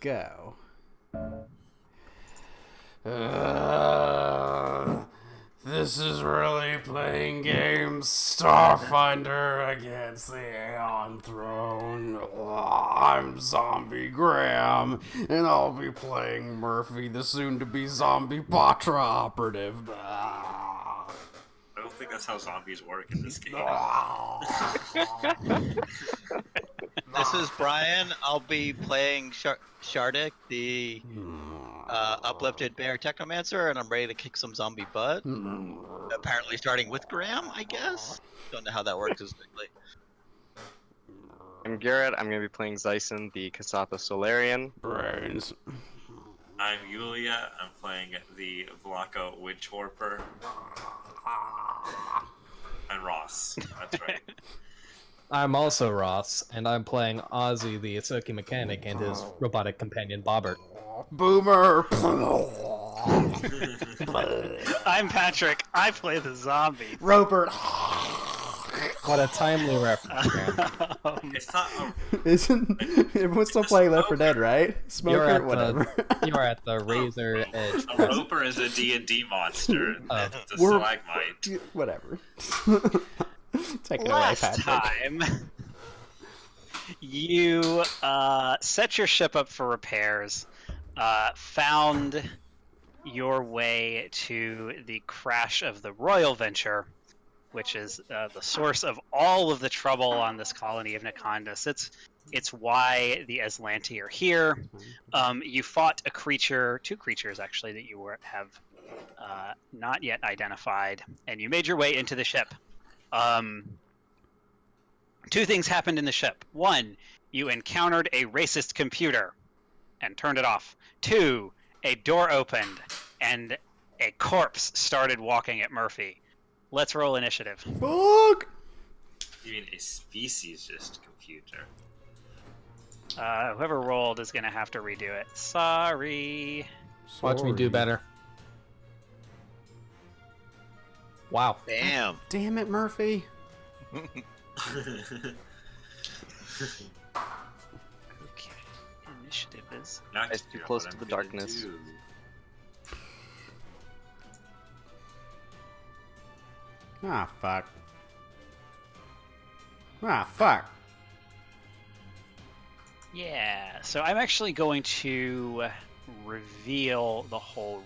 go. This is really playing games. Starfinder against the Aeon throne. I'm Zombie Graham, and I'll be playing Murphy, the soon-to-be zombie Patra operative. I don't think that's how zombies work in this game. This is Brian. I'll be playing Shardik, the uplifted bear technomancer, and I'm ready to kick some zombie butt. Apparently starting with Graham, I guess? Don't know how that works exactly. I'm Garrett. I'm going to be playing Zyson, the Kasatha Solarian. Brains. I'm Yulia. I'm playing the Vlaco Witchwarper. And Ross. That's right. I'm also Ross, and I'm playing Ozzy, the Isuki mechanic, and his robotic companion Bobbert. Boomer. I'm Patrick. I play the zombie. Robert. What a timely reference, man. It's not Isn't everyone's still playing Left 4 Dead, right? Smoker, whatever. You are at the razor edge. a roper is a D&D monster. It's a We're- stalagmite. Whatever. Take it away, Last Patrick. time, you set your ship up for repairs, found your way to the crash of the Royal Venture, which is the source of all of the trouble on this colony of Nakondis. It's why the Aslanti are here. You fought a creature, two creatures actually, that you have not yet identified, and you made your way into the ship. Two things happened in the ship. One, you encountered a racist computer and turned it off. Two, a door opened and a corpse started walking at Murphy. Let's roll initiative. Fuck! You mean a speciesist computer? Whoever rolled is going to have to redo it. Sorry. Watch me do better. Wow. Damn. Damn it, Murphy. Okay. Initiative is... Not It's too close to the darkness. Ah, fuck. Ah, fuck. Yeah, so I'm actually going to reveal the whole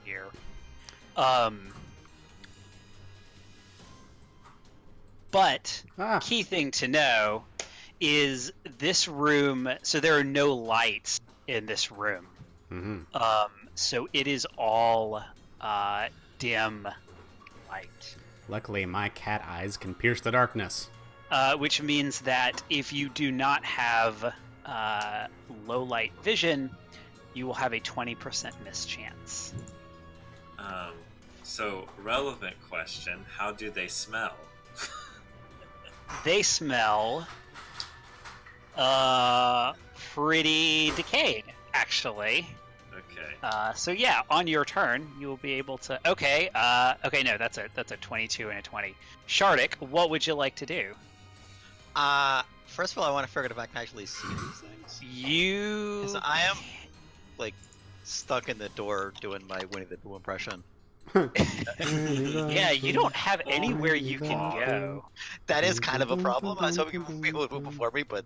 here. But key thing to know is this room, so there are no lights in this room. Mm-hmm. So it is all dim light. Luckily, my cat eyes can pierce the darkness. Which means that if you do not have low light vision, you will have a 20% miss chance. So, relevant question, how do they smell? They smell pretty decayed, actually. Okay. So yeah, on your turn, you will be able to. Okay. No, that's a 22 and a 20. Shardik, what would you like to do? First of all, I want to figure out if I can actually see these things. You. 'Cause I am, like, stuck in the door doing my Winnie the Pooh impression. Yeah, you don't have anywhere you can go. That is kind of a problem. I was hoping people would move before me, but...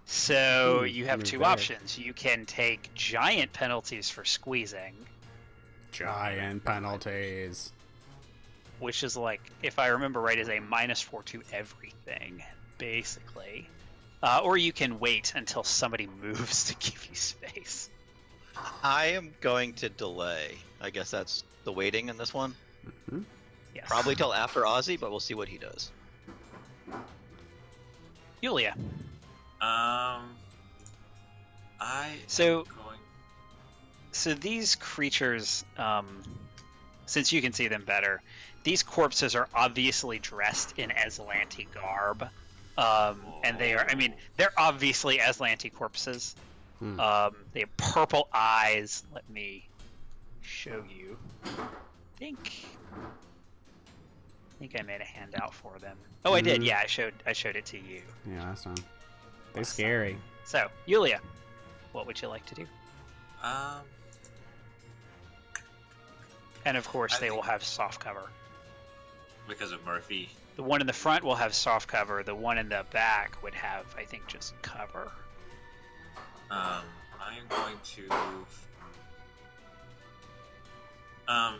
So Ooh, you have move two back. options. You can take giant penalties for squeezing, Giant penalties. which is like, if I remember right, is a -4 to everything, basically. Or you can wait until somebody moves to give you space. I am going to delay. I guess that's the waiting in this one. Mm-hmm. Yes. Probably till after Ozzy, but we'll see what he does. Yulia. Going... So these creatures, since you can see them better, these corpses are obviously dressed in Aslanti garb. And they are, I mean, they're obviously Aslanti corpses. They have purple eyes. Let me show you. I think I made a handout for them. Oh, I did. Yeah, I showed it to you. Yeah, that's not. They're scary. So, Yulia, what would you like to do? And of course, I they will think- have soft cover. Because of Murphy. The one in the front will have soft cover. The one in the back would have, I think, just cover. I am going to.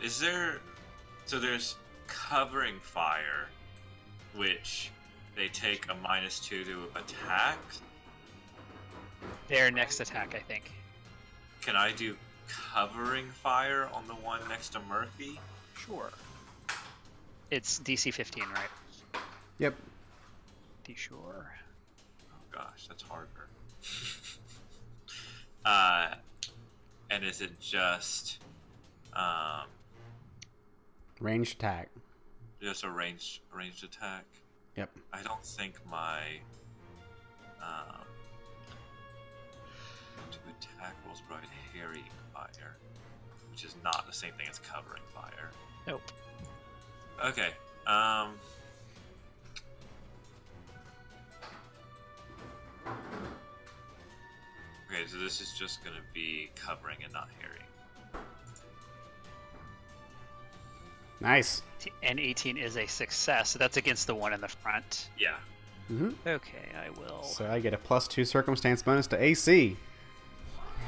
Is there? So there's covering fire, which they take a -2 to attack. Their next attack, I think. Can I do covering fire on the one next to Murphy? Sure. It's DC 15, right? Yep. Sure. Oh gosh, that's harder. And is it just Ranged attack. just a ranged attack? Yep. I don't think my to attack rolls provide harrying fire, which is not the same thing as covering fire. Nope. Okay. Okay, so this is just gonna be covering and not harrying. Nice. And 18 is a success. So that's against the one in the front. Yeah. Mm-hmm. Okay, I will. So I get a +2 circumstance bonus to AC.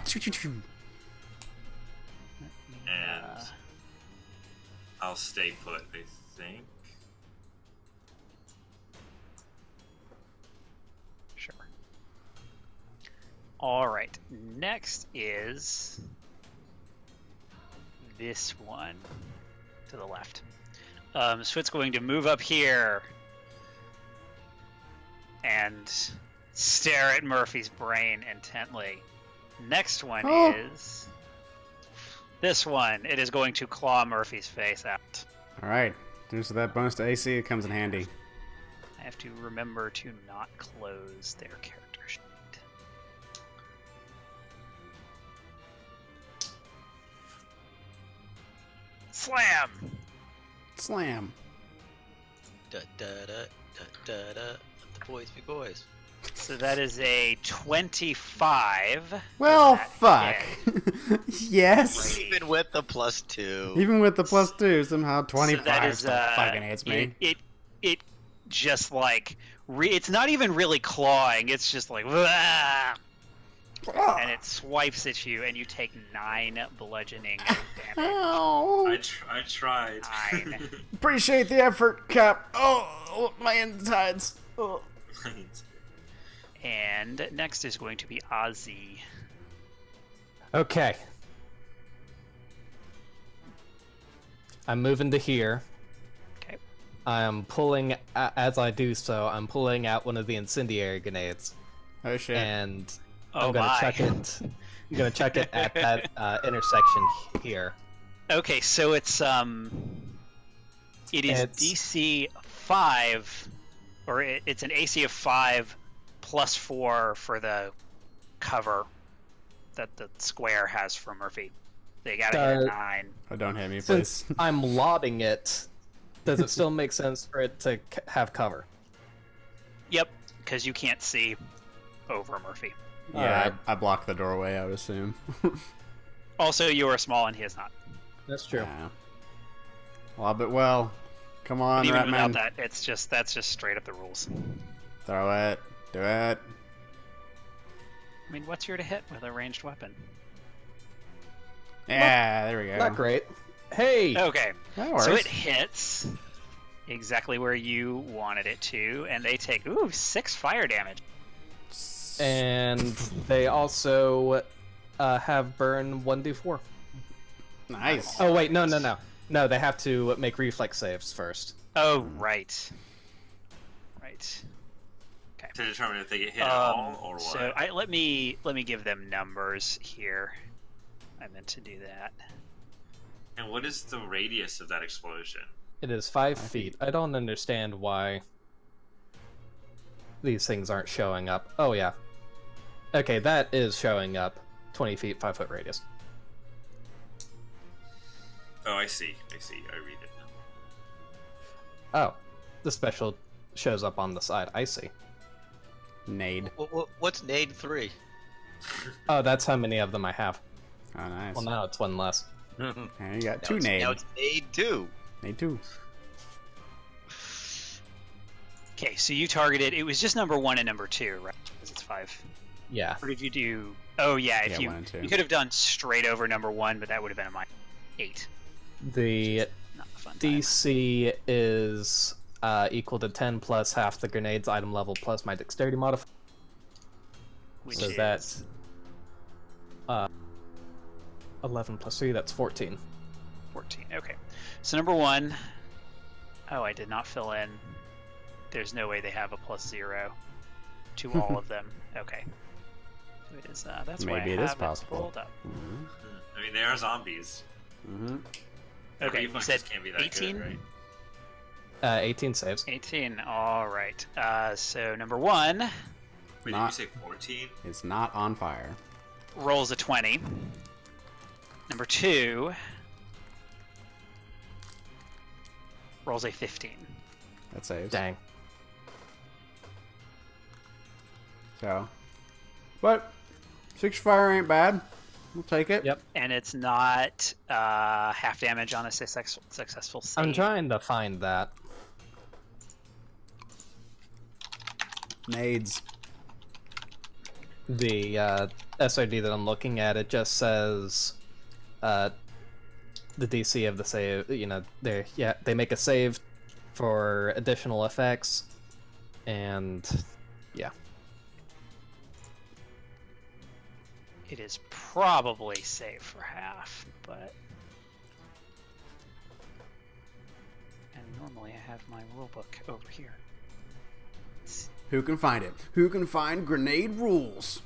Choo-choo-choo. And I'll stay put, I think. Sure. All right. Next is this one to the left. So it's going to move up here and stare at Murphy's brain intently. Next one is this one. It is going to claw Murphy's face out. All right. Thanks to that bonus to AC, it comes in handy. I have to remember to not close their character sheet. Slam! Slam. Da da da da da da. Let the boys be boys. So that is a 25. Well, Does fuck. that Yes. Even with the +2. Even with the +2, somehow So 25 that is, still fucking hits me. It just like it's not even really clawing. It's just like "Wah!" and it swipes at you, and you take 9 bludgeoning damage. Oh. I tried. 9. Appreciate the effort, Cap. Oh, my insides. Oh. And next is going to be Ozzy. Okay. I'm moving to here. Okay. I'm pulling, as I do so, I'm pulling out one of the incendiary grenades, Oh, shit. and Oh I'm gonna my. chuck it. I'm gonna chuck it at that intersection here. Okay, so it is It's- DC 5, or it's an AC of 5 +4 for the cover that the square has for Murphy. They gotta hit a 9. Oh, don't hit me, Since please. I'm lobbing it, does it still make sense for it to have cover? Yep, because you can't see over Murphy. Yeah, Alright. I blocked the doorway, I would assume. Also, you are small and he is not. That's true. Yeah. Lob it well. Come on, But even Ratman. without that, that's just straight up the rules. Throw it. Do it. I mean, what's your to hit with a ranged weapon? Yeah, there we go. Not great. Hey! Okay, That works. so it hits exactly where you wanted it to, and they take 6 fire damage. And they also have burn 1d4. Nice. Oh wait, no. No, they have to make reflex saves first. Oh, right. Right. To determine if they get hit at all or what. So let me give them numbers here. I meant to do that. And what is the radius of that explosion? It is 5 feet. I don't understand why these things aren't showing up. Oh yeah. Okay, that is showing up. 20 feet, 5 foot radius. Oh, I see. I read it now. Oh, the special shows up on the side. I see. Nade. What's Nade 3? Oh, that's how many of them I have. Oh, nice. Well, now it's one less. And you got Now two it's- Nade. Now it's Nade 2. Nade 2. Okay, so you targeted. It was just number 1 and number 2, right? Because it's 5. Yeah. Or did you do? Oh yeah, if Yeah, you 1 and 2. you could have done straight over number 1, but that would have been a -8. The Not a fun time. DC is equal to 10 plus half the grenade's item level plus my dexterity modifier. Which So is that's 11 plus 3, that's 14. 14. Okay, so number 1. Oh, I did not fill in. There's no way they have a +0 to all of them. Okay. So it is. That's why Maybe I it is have possible. pulled up. I mean, they are zombies. Mm-hmm. Their Okay, you reflexes said can't be that 18? good, right? 18 saves. 18. All right. So number 1 Wait, Not- did you say 14? It's not on fire. rolls a 20. Number 2 rolls a 15. That saves. Dang. So, but 6 fire ain't bad. We'll take it. Yep. And it's not half damage on a successful save. I'm trying to find that. Nades. The SRD that I'm looking at, it just says the DC of the save. You know, they make a save for additional effects, and yeah. It is probably safe for half, but... And normally I have my rulebook over here. Who can find it? Who can find grenade rules?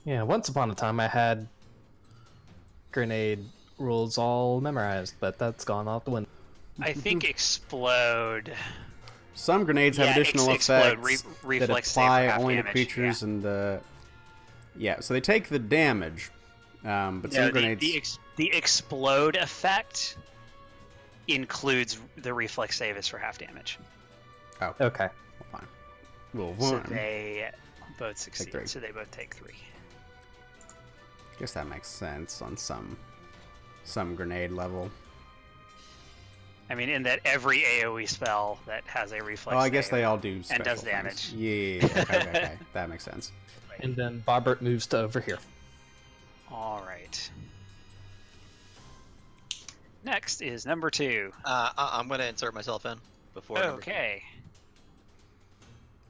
Yeah, once upon a time I had grenade rules all memorized, but that's gone out the window. I think explode. Some grenades have Yeah, additional explode, effects that reflex save for apply half only to damage, creatures in the. Yeah, so they take the damage, but some No, grenades. the explode effect includes the reflex save is for half damage. Oh, Okay. well, fine. Well, So one. they both succeed. 3. So they both take 3. Guess that makes sense on some grenade level. I mean, in that every AoE spell that has a reflex Oh, I guess save they all do. and special does things. damage. Yeah. Okay. That makes sense. And then Bobbert moves to over here. All right. Next is number 2. I'm gonna insert myself in before. number two. Okay.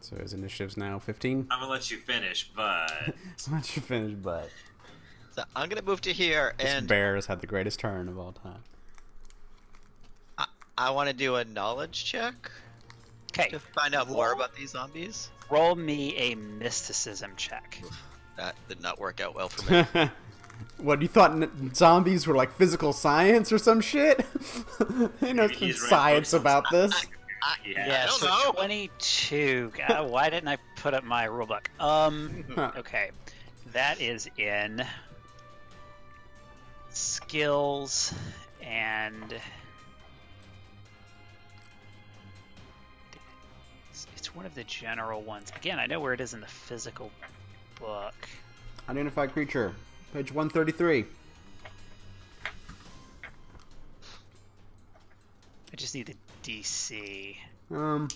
So his initiative's now 15. I'm gonna let you finish, but So much to finish, but So I'm gonna move to here, this and bear has had the greatest turn of all time. I want to do a knowledge check Okay. to find out more about these zombies. Roll me a mysticism check. That did not work out well for me. What, you thought zombies were like physical science or some shit? You know, Maybe some he's read science books on about this. I don't so know. 22. God, why didn't I put up my rulebook? Okay. That is in skills and it's one of the general ones. Again, I know where it is in the physical book. Identified creature, page 133. I just need the DC. Um,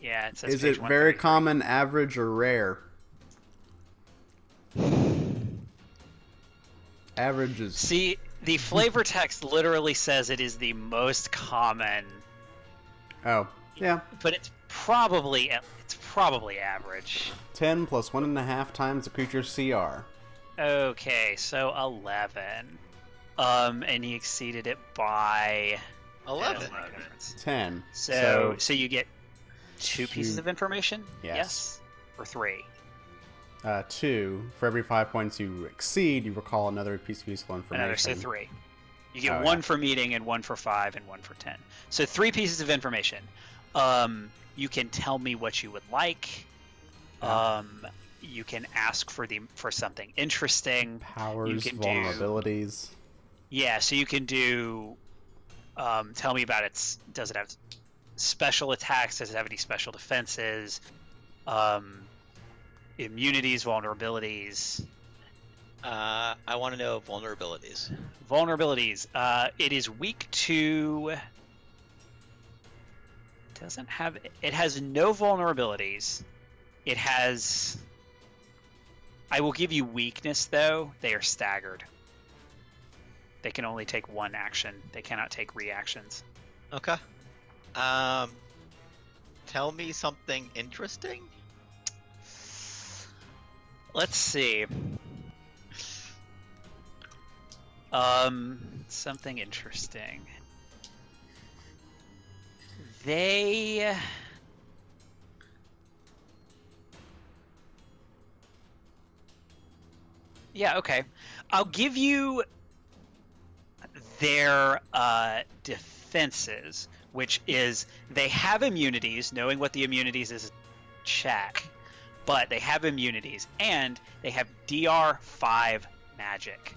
Yeah, it says is page it very 133. common, average, or rare? Average is. See, the flavor text literally says it is the most common, Oh, yeah. but it's probably average. 10 plus 1.5 times the creature's CR. Okay, so 11. And he exceeded it by 11. Doesn't make a difference. 10. So you get 2 pieces Two- of information. Yes. Or 3. 2. For every 5 points you exceed, you recall another piece of useful information. Another, so 3. You get Oh, 1 yeah. for meeting and 1 for 5 and 1 for 10. So 3 pieces of information. You can tell me what you would like. You can ask for something interesting. Powers, you can vulnerabilities. Yeah, so you can do. Tell me about its. Does it have special attacks? Does it have any special defenses? Immunities, vulnerabilities. I want to know vulnerabilities. Vulnerabilities. It is weak to. Doesn't have. It has no vulnerabilities. It has. I will give you weakness though. They are staggered. They can only take one action. They cannot take reactions. Okay. Tell me something interesting. Let's see. Something interesting. They. Yeah, okay. I'll give you their defenses, which is they have immunities. Knowing what the immunities is, check. But they have immunities, and they have DR5 magic.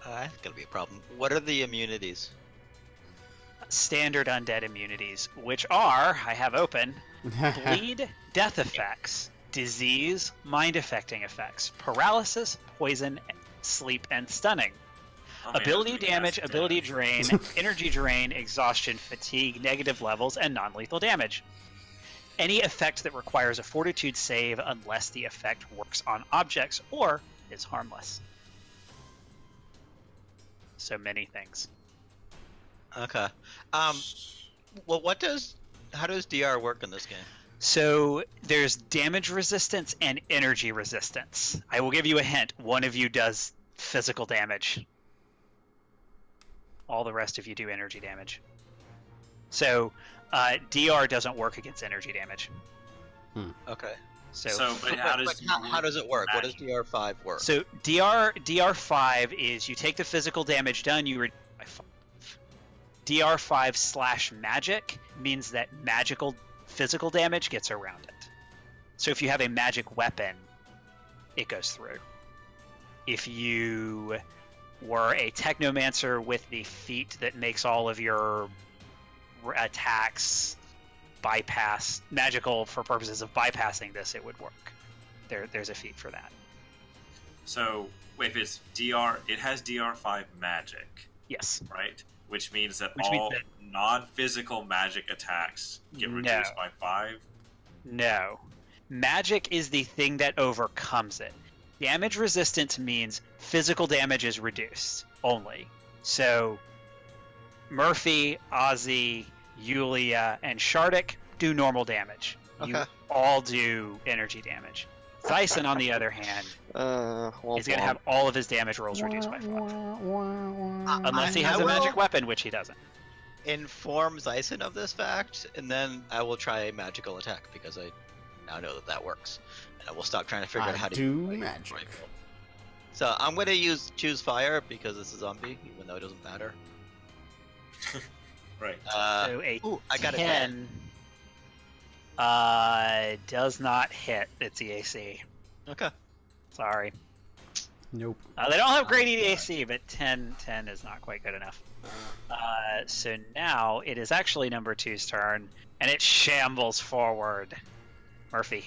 That's gonna be a problem. What are the immunities? Standard undead immunities, which are, I have open, bleed, death effects, disease, mind-affecting effects, paralysis, poison, sleep, and stunning. Ability damage, ability drain, energy drain, exhaustion, fatigue, negative levels, and non-lethal damage. Any effect that requires a fortitude save unless the effect works on objects or is harmless. So many things. Okay. Well, how does DR work in this game? So there's damage resistance and energy resistance. I will give you a hint. One of you does physical damage. All the rest of you do energy damage. So DR doesn't work against energy damage. Okay. But how does it work? What does DR5 work? So DR5 is you take the physical damage done, you reduce by 5. DR5/magic means that magical physical damage gets around it. So if you have a magic weapon, it goes through. If you were a technomancer with the feat that makes all of your attacks bypass magical for purposes of bypassing this, it would work. There's a feat for that. So if it's DR, it has DR5 magic. Yes. Right? Which means that Which all means non-physical magic attacks get reduced by 5? No. Magic is the thing that overcomes it. Damage resistance means physical damage is reduced only. So Murphy, Ozzy, Yulia, and Shardik do normal damage. Okay. You all do energy damage. Thyson, on the other hand, is going to have all of his damage rolls reduced by 5. Unless he has a magic weapon, which he doesn't. Inform Zyson of this fact, and then I will try a magical attack, because I now know that works. And I will stop trying to figure out how to do magic. So I'm going to choose fire, because it's a zombie, even though it doesn't matter. Right. So I got a 10. Does not hit its EAC. Okay. Sorry. Nope. They don't have great EAC, but 10 is not quite good enough. So now it is actually number 2's turn, and it shambles forward. Murphy.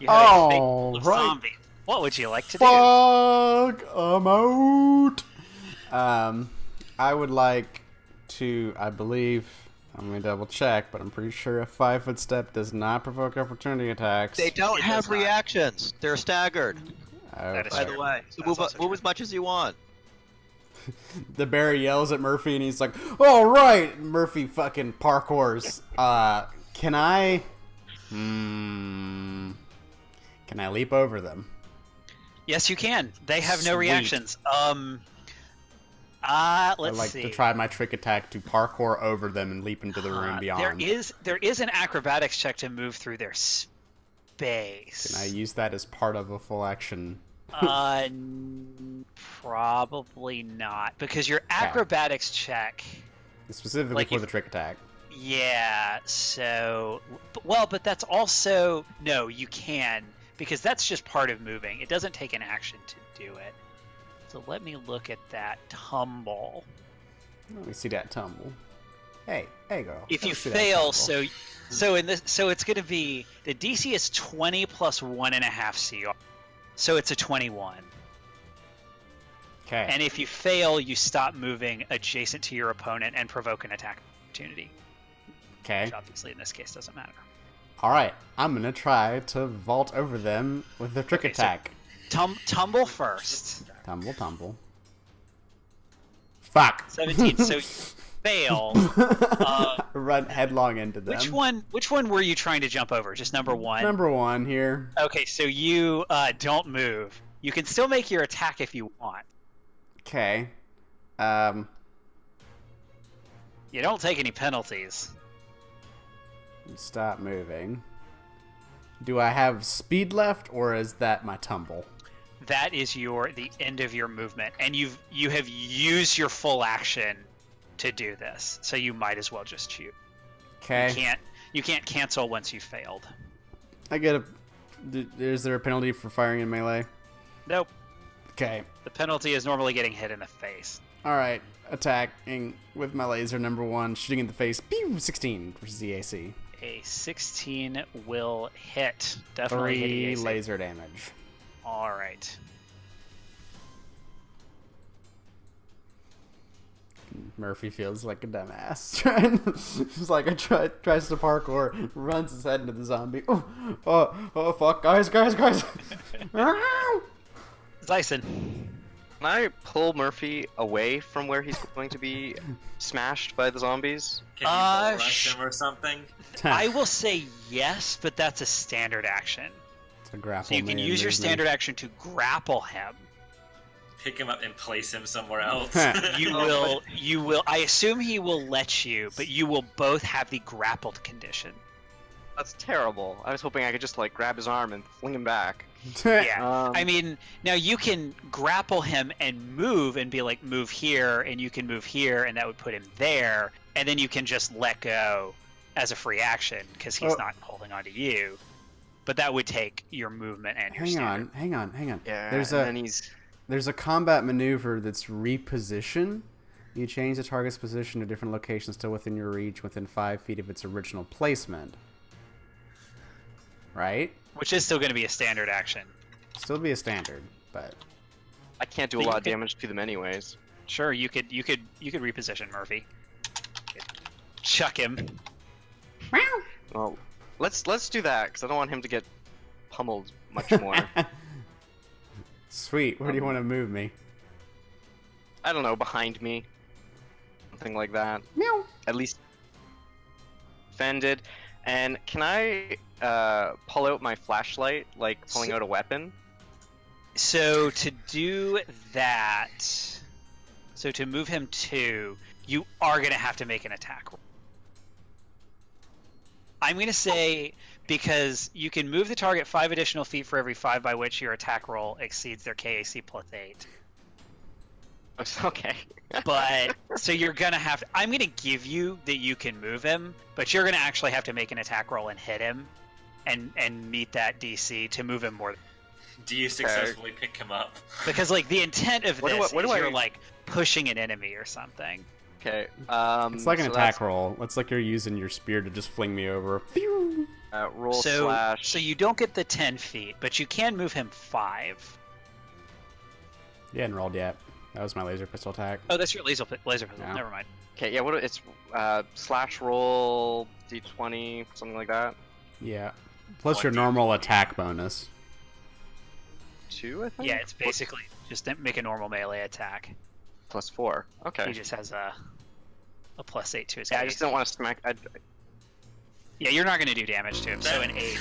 You have a fake full of zombies. What would you like to do? Fuck, I'm out. I would like to, I believe, I'm going to double check, but I'm pretty sure a 5-foot step does not provoke opportunity attacks. They don't have reactions. They're staggered. That is By the way, so move as much as you want. The bear yells at Murphy, and he's like, "All right." Murphy fucking parkours. Can I leap over them? Yes, you can. They have no Sweet. reactions. I'd Let's like see. to try my trick attack to parkour over them and leap into the room beyond. There is an acrobatics check to move through their space. Can I use that as part of a full action? Probably not, because your acrobatics check Specifically Like for if- the trick attack. Yeah, so... Well, but that's also... No, you can, because that's just part of moving. It doesn't take an action to do it. So let me look at that tumble. Let me see that tumble. Hey girl. If let you me see that fail, tumble. so it's going to be... The DC is 20 plus 1.5 CR. So it's a 21. Okay. And if you fail, you stop moving adjacent to your opponent and provoke an attack opportunity. Okay. Which obviously in this case doesn't matter. All right. I'm gonna try to vault over them with the trick Okay, so- attack. Tumble first. Tumble. Fuck. 17. So you fail. Run headlong into them. Which one were you trying to jump over? Just number one? Number 1 here. Okay, so you don't move. You can still make your attack if you want. Okay. You don't take any penalties. Stop moving. Do I have speed left, or is that my tumble? That is the end of your movement, and you have used your full action to do this, so you might as well just shoot. Okay. You can't cancel once you failed. I get a. Is there a penalty for firing in melee? Nope. Okay. The penalty is normally getting hit in the face. All right. Attacking with my laser, number 1, shooting in the face. Pew! 16 versus the AC. A 16 will hit. Definitely hit 3 EAC. laser damage. All right. Murphy feels like a dumbass. Just like tries to parkour, runs his head into the zombie. Oh, fuck, guys. Zyson. Can I pull Murphy away from where he's going to be smashed by the zombies? Can you bull rush him or something? I will say yes, but that's a standard action. It's a grapple. So you can use your standard action to grapple him. Pick him up and place him somewhere else. You will. I assume he will let you, but you will both have the grappled condition. That's terrible. I was hoping I could just like grab his arm and fling him back. Yeah. I mean, now you can grapple him and move and be like, move here, and you can move here, and that would put him there, and then you can just let go as a free action because he's not holding on to you. But that would take your movement and your standard. Hang on. Yeah. There's a combat maneuver that's reposition. You change the target's position to a different location still within your reach within 5 feet of its original placement. Right? Which is still going to be a standard action. Still be a standard, but I can't do a lot of damage to them anyways. Sure, you could reposition Murphy. Chuck him. Well, let's do that because I don't want him to get pummeled much more. Sweet. Where do you want to move me? I don't know, behind me, something like that. Meow. At least fended. And can I pull out my flashlight, like pulling out a weapon? So to do that, so to move him 2, you are going to have to make an attack roll. I'm going to say, because you can move the target 5 additional feet for every 5 by which your attack roll exceeds their KAC plus 8. Okay. But, so you're going to have to, I'm going to give you that you can move him, but you're going to actually have to make an attack roll and hit him and meet that DC to move him more. Do you successfully pick him up? Because, like, the intent of this is you're, I... like, pushing an enemy or something. Okay. It's like an attack roll. It's like you're using your spear to just fling me over. Roll So slash. you don't get the 10 feet, but you can move him 5. You hadn't rolled yet. That was my laser pistol attack. Oh, that's your laser pistol. Yeah. Never mind. Okay, yeah. It's slash roll d20 something like that. Yeah. Plus your normal attack bonus. 2, I think. Yeah, it's basically just make a normal melee attack. Plus 4. Okay. He just has a plus 8 to his. Yeah, I just don't want to smack. Yeah, you're not going to do damage to him. So an 8.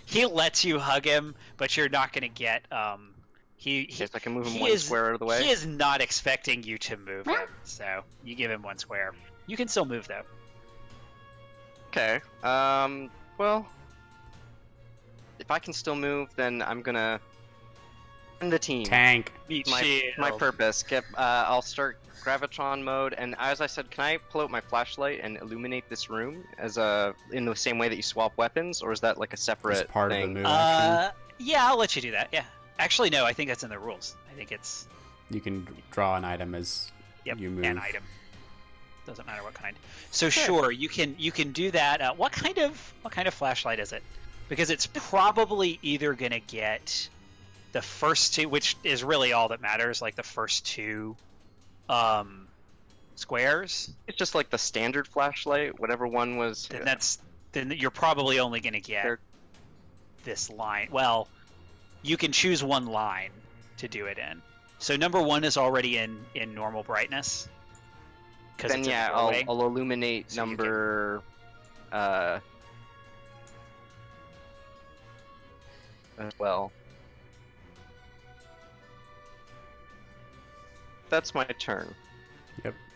He lets you hug him, but you're not going to get. Yes, I can move him one square out of the way. He is not expecting you to move him, so you give him 1 square. You can still move though. Okay. Well, if I can still move, then I'm gonna And the team. Tank. Meat My shield. purpose. I'll start gravitron mode, and as I said, can I pull out my flashlight and illuminate this room as in the same way that you swap weapons, or is that like a separate It's part thing? of the move action. Yeah, I'll let you do that. Yeah. Actually, no. I think that's in the rules. I think it's You can draw an item as you move. an item. Doesn't matter what kind. So sure, you can do that. What kind of flashlight is it? Because it's probably either gonna get the first two, which is really all that matters, like the first two squares. It's just like the standard flashlight, whatever one was. Then you're probably only gonna get this line. Well, you can choose one line to do it in. So number 1 is already in normal brightness. Then yeah, I'll illuminate So you number as well. That's my turn.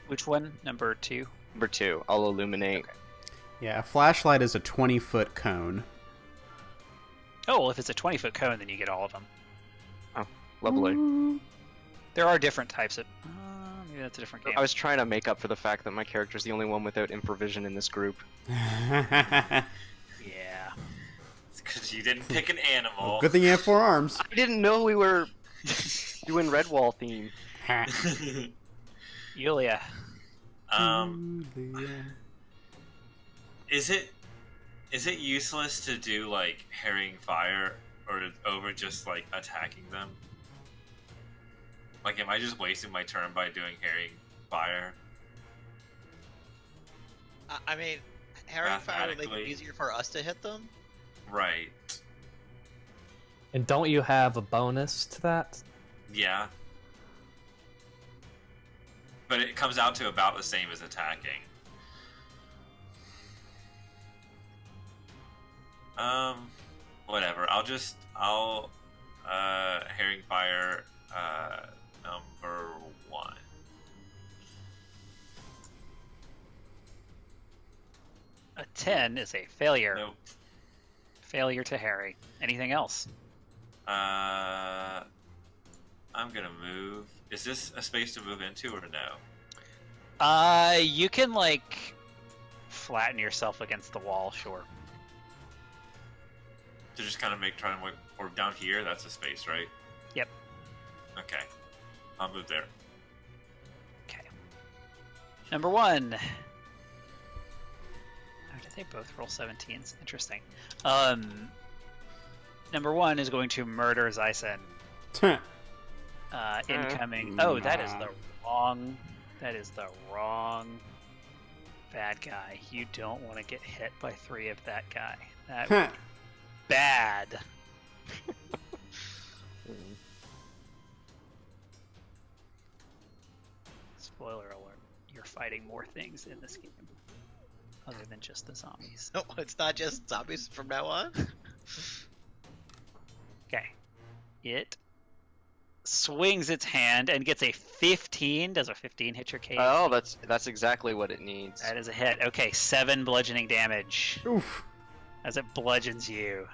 Which one? Number 2? Number 2, I'll illuminate. Yeah, a flashlight is a 20-foot cone. Oh, well, if it's a 20-foot cone, then you get all of them. Lovely. There are different types of... maybe that's a different game. I was trying to make up for the fact that my character's the only one without improvision in this group. Yeah. It's because you didn't pick an animal. Good thing you have 4 arms. I didn't know we were doing Redwall theme. Yulia. Is it useless to do like harrying fire or over just like attacking them? Like, am I just wasting my turn by doing harrying fire? I mean, harrying fire would make it Mathematically. easier for us to hit them. Right. And don't you have a bonus to that? Yeah. But it comes out to about the same as attacking. Whatever. I'll herring fire number 1. A 10 is a failure. Nope. Failure to harry. Anything else? I'm gonna move. Is this a space to move into or no? You can, like, flatten yourself against the wall, sure. To just kind of try and or down here, that's a space, right? Yep. Okay. I'll move there. Okay. Number 1. Oh, did they both roll 17s? Interesting. Number 1 is going to murder Zyson. Incoming. Oh, that is the wrong. That is the wrong bad guy. You don't want to get hit by 3 of that guy. That would be bad. Spoiler alert. You're fighting more things in this game. Other than just the zombies. No, it's not just zombies from now on. Okay. It swings its hand and gets a 15. Does a 15 hit your case? Oh, that's exactly what it needs. That is a hit. Okay, 7 bludgeoning damage Oof. as it bludgeons you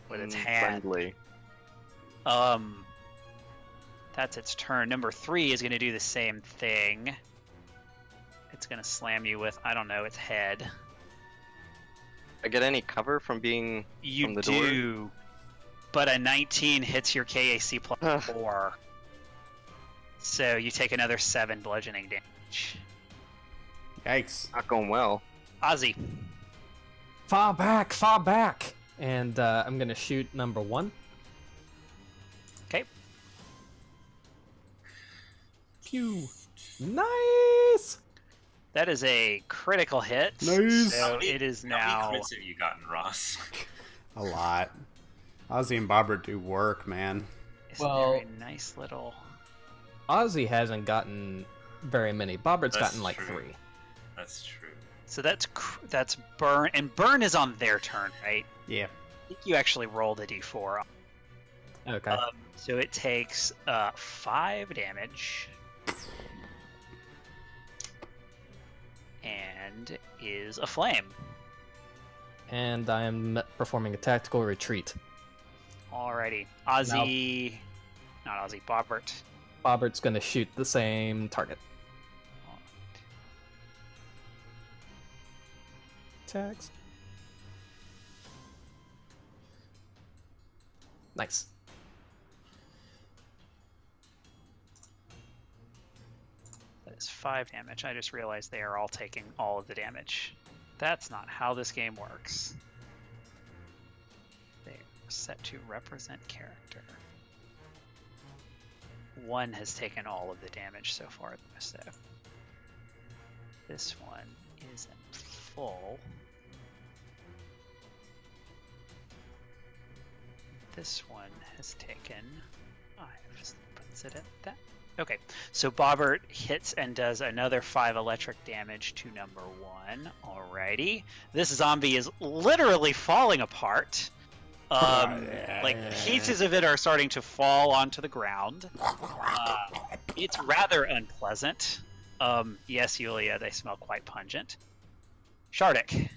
with its hand. Friendly. That's its turn. Number 3 is going to do the same thing. It's going to slam you with, I don't know, its head. I get any cover from being from the door? You do, but a 19 hits your KAC plus 4. So you take another 7 bludgeoning damage. Yikes. Not going well. Ozzy. Far back, far back! And I'm gonna shoot number 1. Okay. Pew! Nice! That is a critical hit. Nice. So it is How now. many crits have you gotten, Ross? A lot. Ozzy and Barbara do work, man. It's Well- a very nice little. Ozzy hasn't gotten very many. Bobbert's That's gotten like true. 3. That's true. So that's burn, and burn is on their turn, right? Yeah. I think you actually rolled a d4. Okay. So it takes 5 damage. And is aflame. And I'm performing a tactical retreat. Alrighty. Ozzy. not Ozzy, Bobbert. Bobbert's gonna shoot the same target. Tags. Nice. That is 5 damage. I just realized they are all taking all of the damage. That's not how this game works. They are set to represent character. 1 has taken all of the damage so far, so this one isn't full. This one has taken 5. Just puts it at that. Okay, so Bobbert hits and does another 5 electric damage to number 1. Alrighty. This zombie is literally falling apart. Like, pieces of it are starting to fall onto the ground. It's rather unpleasant. Yes, Yulia, they smell quite pungent. Shardik.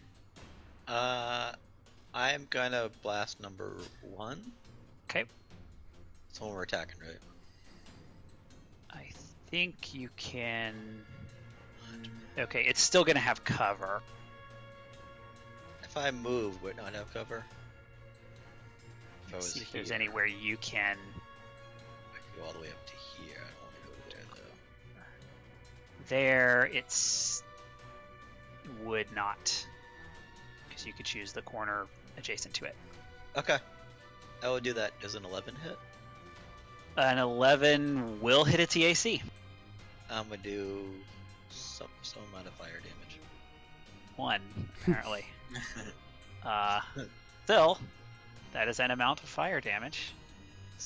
I'm gonna blast number 1. Okay. That's when we're attacking, right? I think you can... Okay, it's still gonna have cover. If I move, would it not have cover? If I was See if here, there's anywhere you can... I could go all the way up to here. I don't want to go there, though. There, it's... would not. Because you could choose the corner adjacent to it. Okay. I will do that. Does an 11 hit? An 11 will hit its EAC. I'm gonna do some amount of fire damage. 1, apparently. Still, that is an amount of fire damage.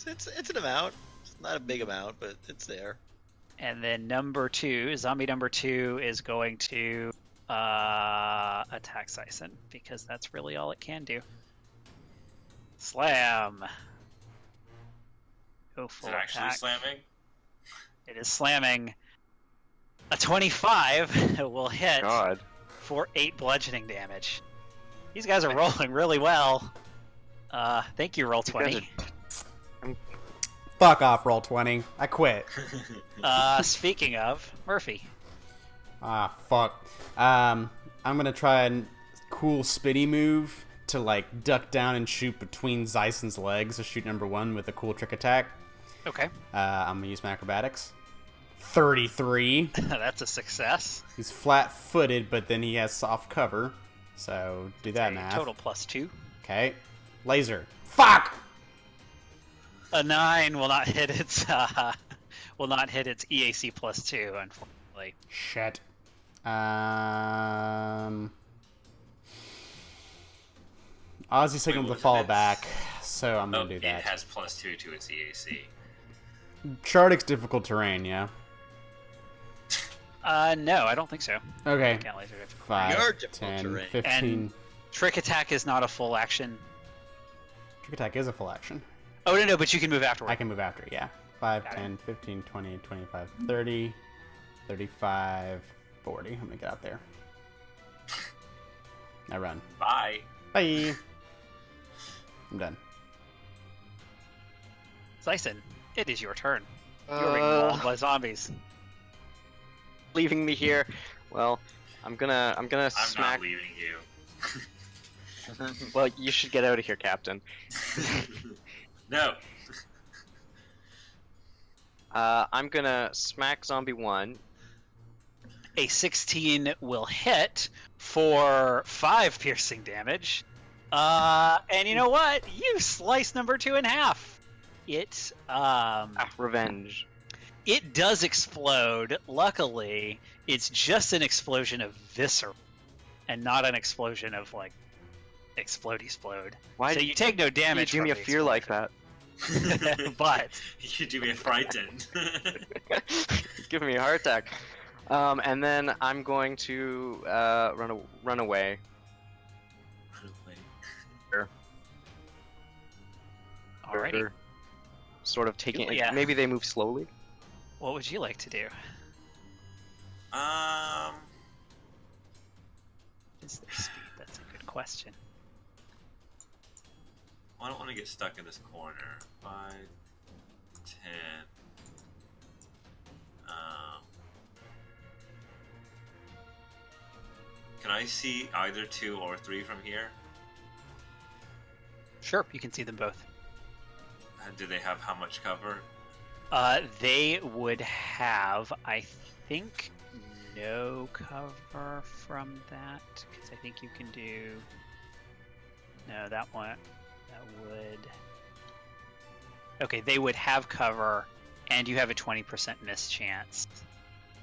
It's an amount. It's not a big amount, but it's there. And then number 2, zombie number 2 is going to attack Sison, because that's really all it can do. Slam. Go Is full it actually attack. slamming? It is slamming. A 25 will hit God. for 8 bludgeoning damage. These guys are rolling really well. Thank you, Roll20. Fuck off, roll 20. I quit. Speaking of, Murphy. Ah, fuck. I'm gonna try a cool spitty move to like duck down and shoot between Zyson's legs to shoot number 1 with a cool trick attack. Okay. I'm gonna use my acrobatics. 33. That's a success. He's flat-footed, but then he has soft cover. So do that A math. total +2. Okay. Laser. Fuck! A 9 will not hit its EAC +2, unfortunately. Shit. Ozzy signaled to what fall is it? back, so I'm gonna do It that. has +2 to its EAC. Shardik's difficult terrain, yeah? No, I don't think so. Okay. Can't laser difficult. 5, You're difficult 10, terrain. 15. And- Trick attack is not a full action. Trick attack is a full action. Oh, no, but you can move afterward. I can move after, yeah. 5, Got it. 10, 15, 20, 25, 30, 35, 40. I'm gonna get out there. I run. Bye. Bye! I'm done. Sison, it is your turn. You're being mauled by zombies. Leaving me here. Well, I'm gonna I'm smack. not leaving you. Well, you should get out of here, Captain. No. I'm gonna smack zombie 1. A 16 will hit for 5 piercing damage. And you know what? You slice number 2 in half. It Revenge. It does explode. Luckily, it's just an explosion of viscera, and not an explosion of like explode. Why So did you take no damage. you do me a from the fear like that? explosion. But You do me a frightened. Give me a heart attack. And then I'm going to run away. alrighty, Sort of taking. Yeah. Maybe they move slowly. what would you like to do? Is there speed? That's a good question. I don't want to get stuck in this corner. 5, 10. Can I see either 2 or 3 from here? Sure, you can see them both. Do they have how much cover? They would have, I think, no cover from that, because I think you can do... No, that one, that would... Okay, they would have cover, and you have a 20% miss chance.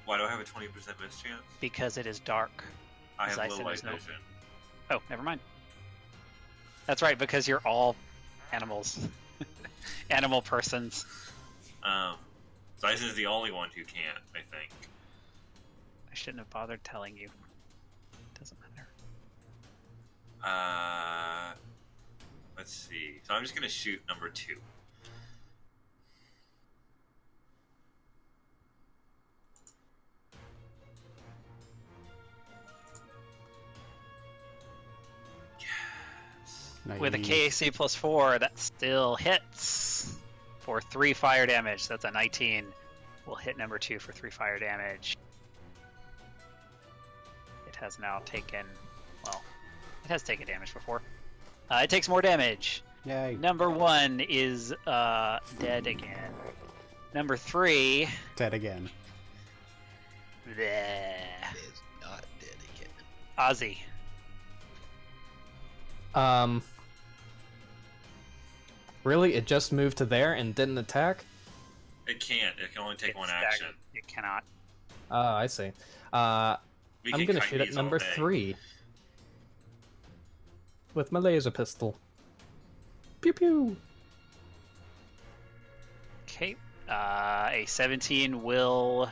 Why do I have a 20% miss chance? Because it is dark. I As have I low said, light there's no- vision. Oh, never mind. That's right, because you're all animals. Animal persons. Dyson is the only one who can't, I think. I shouldn't have bothered telling you. Doesn't matter. Let's see. So I'm just gonna shoot number 2. Nice. With a KAC plus 4, that still hits for 3 fire damage. That's a 19. We'll hit number 2 for 3 fire damage. It has now taken, well, it has taken damage before. It takes more damage. Yay. Number 1 is dead again. Number 3, Dead again. bleh, Is not dead again. Ozzy. Really? It just moved to there and didn't attack? It can't. It can only take It's one staggered. action. It cannot. Oh, I see. We I'm can gonna kite shoot at these all number day. 3. With my laser pistol. Pew pew! Okay. A 17 will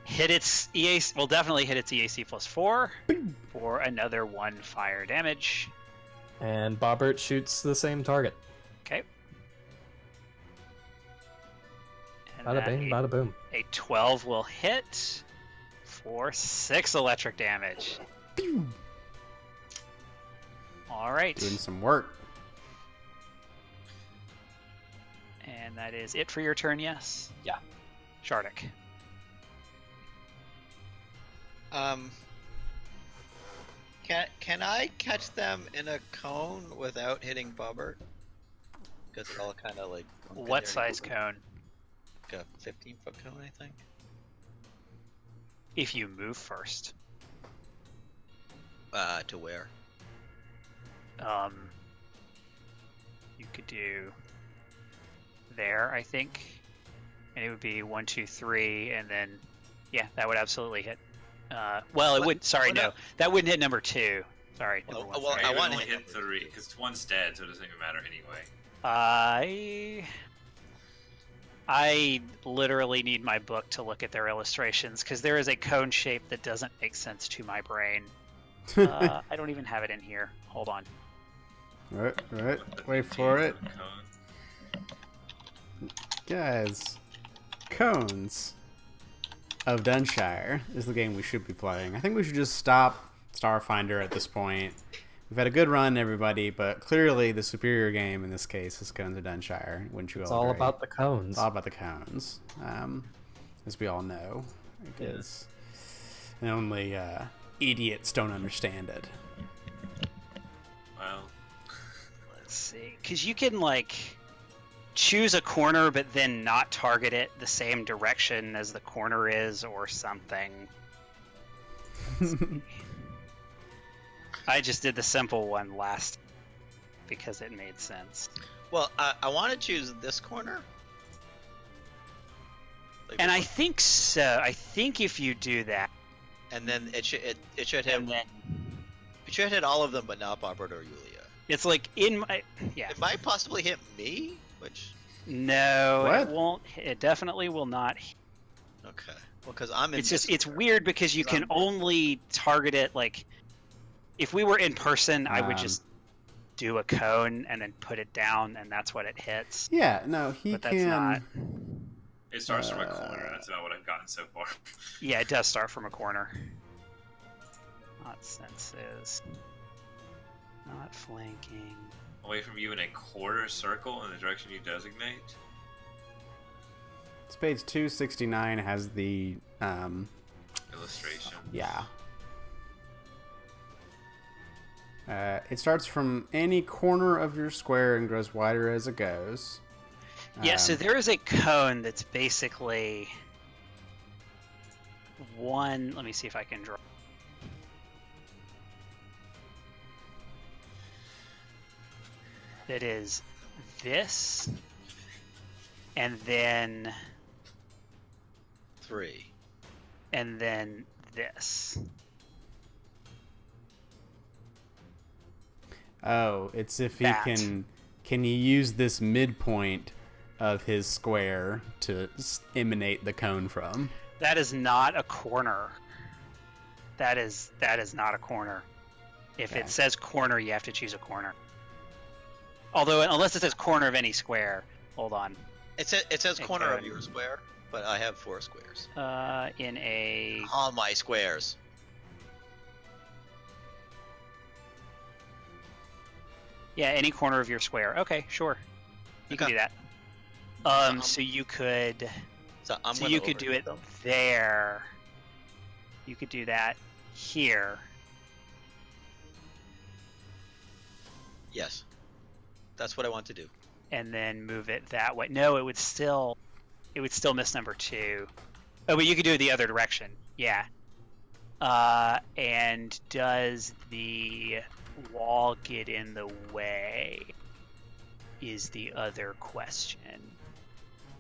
hit its EAC. Will definitely hit its EAC plus 4 for another 1 fire damage. And Bobbert shoots the same target. Okay. And Bada then bing, bada boom. a 12 will hit for 6 electric damage. All right. Doing some work. And that is it for your turn, yes? Yeah. Shardik. Can I catch them in a cone without hitting Bobbert? Because they're all kind of like. What size cone? Like a 15-foot cone, I think. If you move first. To where? You could do there, I think, and it would be 1, 2, 3, and then yeah, that would absolutely hit. Well, it wouldn't. Sorry, no, that wouldn't hit number 2. Sorry, number 1. well, sorry. I I want only to hit 3 because one's dead, so it doesn't even matter anyway. I literally need my book to look at their illustrations because there is a cone shape that doesn't make sense to my brain. I don't even have it in here. Hold on. Right, What the wait for it. 15-foot cone? Guys, Cones of Dunshire is the game we should be playing. I think we should just stop Starfinder at this point. We've had a good run, everybody, but clearly the superior game in this case is Cones of Dunshire. Wouldn't you It's all all agree? about the cones. It's all about the cones, as we all know, because and only idiots don't understand it. Well, Let's see, because you can like choose a corner, but then not target it the same direction as the corner is, or something. I just did the simple one last because it made sense. Well, I want to choose this corner. Like, And I think so. I think if you do that, and then it should hit and then it should hit all of them, but not Bobbert or Yulia. it's like in my It might possibly hit me, which No, What? it won't. It definitely will not. okay. Well, because I'm in. It's this just it's corner. weird because you can only target it like if we were in person, I would just do a cone and then put it down, and that's what it hits. Yeah, no, he But that's can. not. it starts from a corner. That's about what I've gotten so far. Yeah, it does start from a corner. Not senses. Not flanking. Away from you in a quarter circle in the direction you designate. Page 269 has the Illustration. yeah. It starts from any corner of your square and grows wider as it goes. Yeah, so there is a cone that's basically one. Let me see if I can draw. That is this, and then 3. and then this. Oh, it's if he That. can he use this midpoint of his square to emanate the cone from? That is not a corner. That is not a corner. If Okay. it says corner, you have to choose a corner. Although, unless it says corner of any square. Hold on. It says corner of Okay. your square, but I have 4 squares. In a All my squares. yeah, any corner of your square. Okay, sure. You can Okay. do that. So you could So I'm so gonna you could do overdo it them. there. You could do that here. Yes. That's what I want to do. And then move it that way. No, it would still miss number 2. Oh, but you could do it the other direction. Yeah. And does the wall get in the way? Is the other question.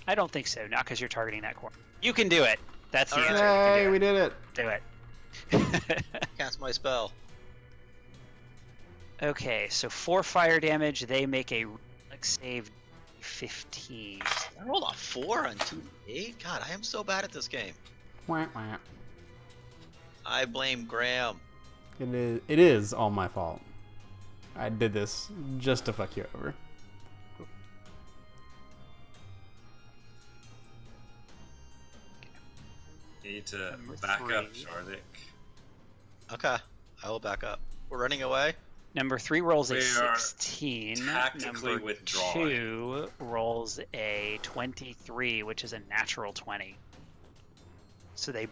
I don't think so. Not because you're targeting that corner. You can do it. That's the All answer. Yay, You we can did it. do it. Cast my spell. Okay, so 4 fire damage. They make a reflex save 15. I rolled a 4 on 2d8? God, I am so bad at this game. Wah, wah. I blame Graham. It is all my fault. I did this just to fuck you over. You need to Number back up, 3. Shardik. Okay, I will back up. We're running away? Number 3 rolls a We are 16. tactically Number withdrawing. 2 rolls a 23, which is a natural 20. So they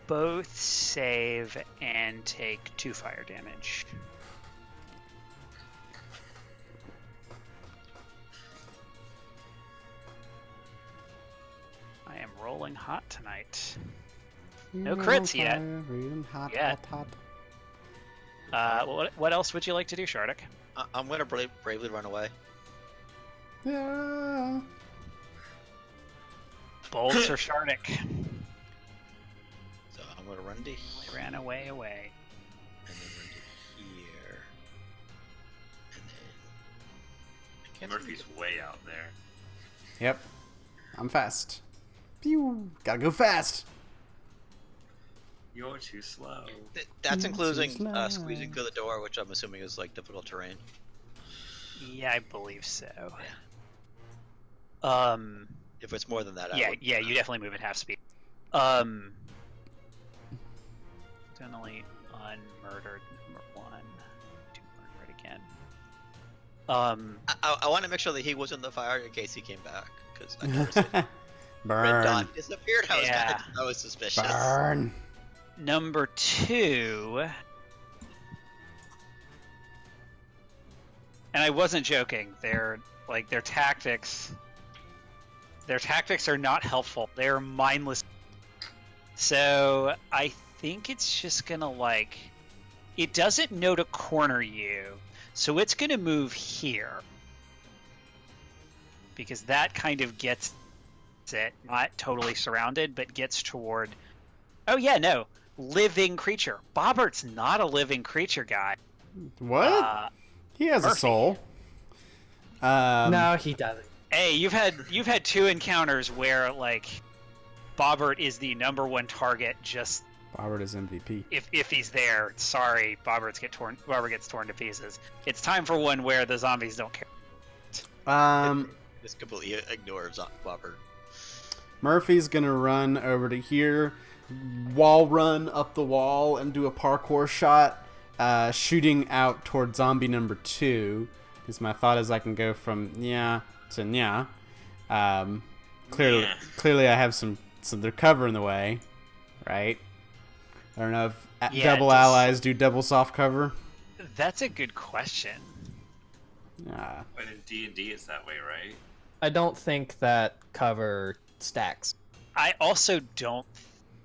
both save and take 2 fire damage. I am rolling hot tonight. No crits yet. Hot, Yet. hot, hot. What else would you like to do, Shardik? I'm gonna bravely run away. Yeah. Bolts or Shardik? So I'm gonna run to here, I ran away. and then run to here. And then... I can't Murphy's way out there. Yep. I'm fast. Pew. Gotta go fast. You're too slow. That's including slow. squeezing through the door, which I'm assuming is like difficult terrain. Yeah, I believe so. If it's more than that, I Yeah, would... yeah, you definitely move at half speed. Definitely unmurdered. Number 1. Do murder it again. I want to make sure that he was in the fire in case he came back, because I noticed it. Red Burn. dot disappeared. I was Yeah. I was suspicious. Burn. Number 2. And I wasn't joking. Their tactics. Their tactics are not helpful. They're mindless. So I think it's just gonna it doesn't know to corner you, so it's gonna move here because that kind of gets it, not totally surrounded, but gets toward. Oh yeah, no, living creature. Bobbert's not a living creature guy. What? He has a Murphy. soul. No, he doesn't. Hey, you've had 2 encounters where Bobbert is the number 1 target. Just Robert is MVP. if he's there, sorry, Bobbert gets torn to pieces. It's time for one where the zombies don't care. Just completely ignores Bobber. Murphy's gonna run over to here, wall run up the wall, and do a parkour shot, shooting out toward zombie number 2. Because my thought is I can go from nya to nya. Clearly, I have some their cover in the way, right? I don't know if double just- allies do double soft cover. That's a good question. Ah. But in D&D, it's that way, right? I don't think that cover stacks. I also don't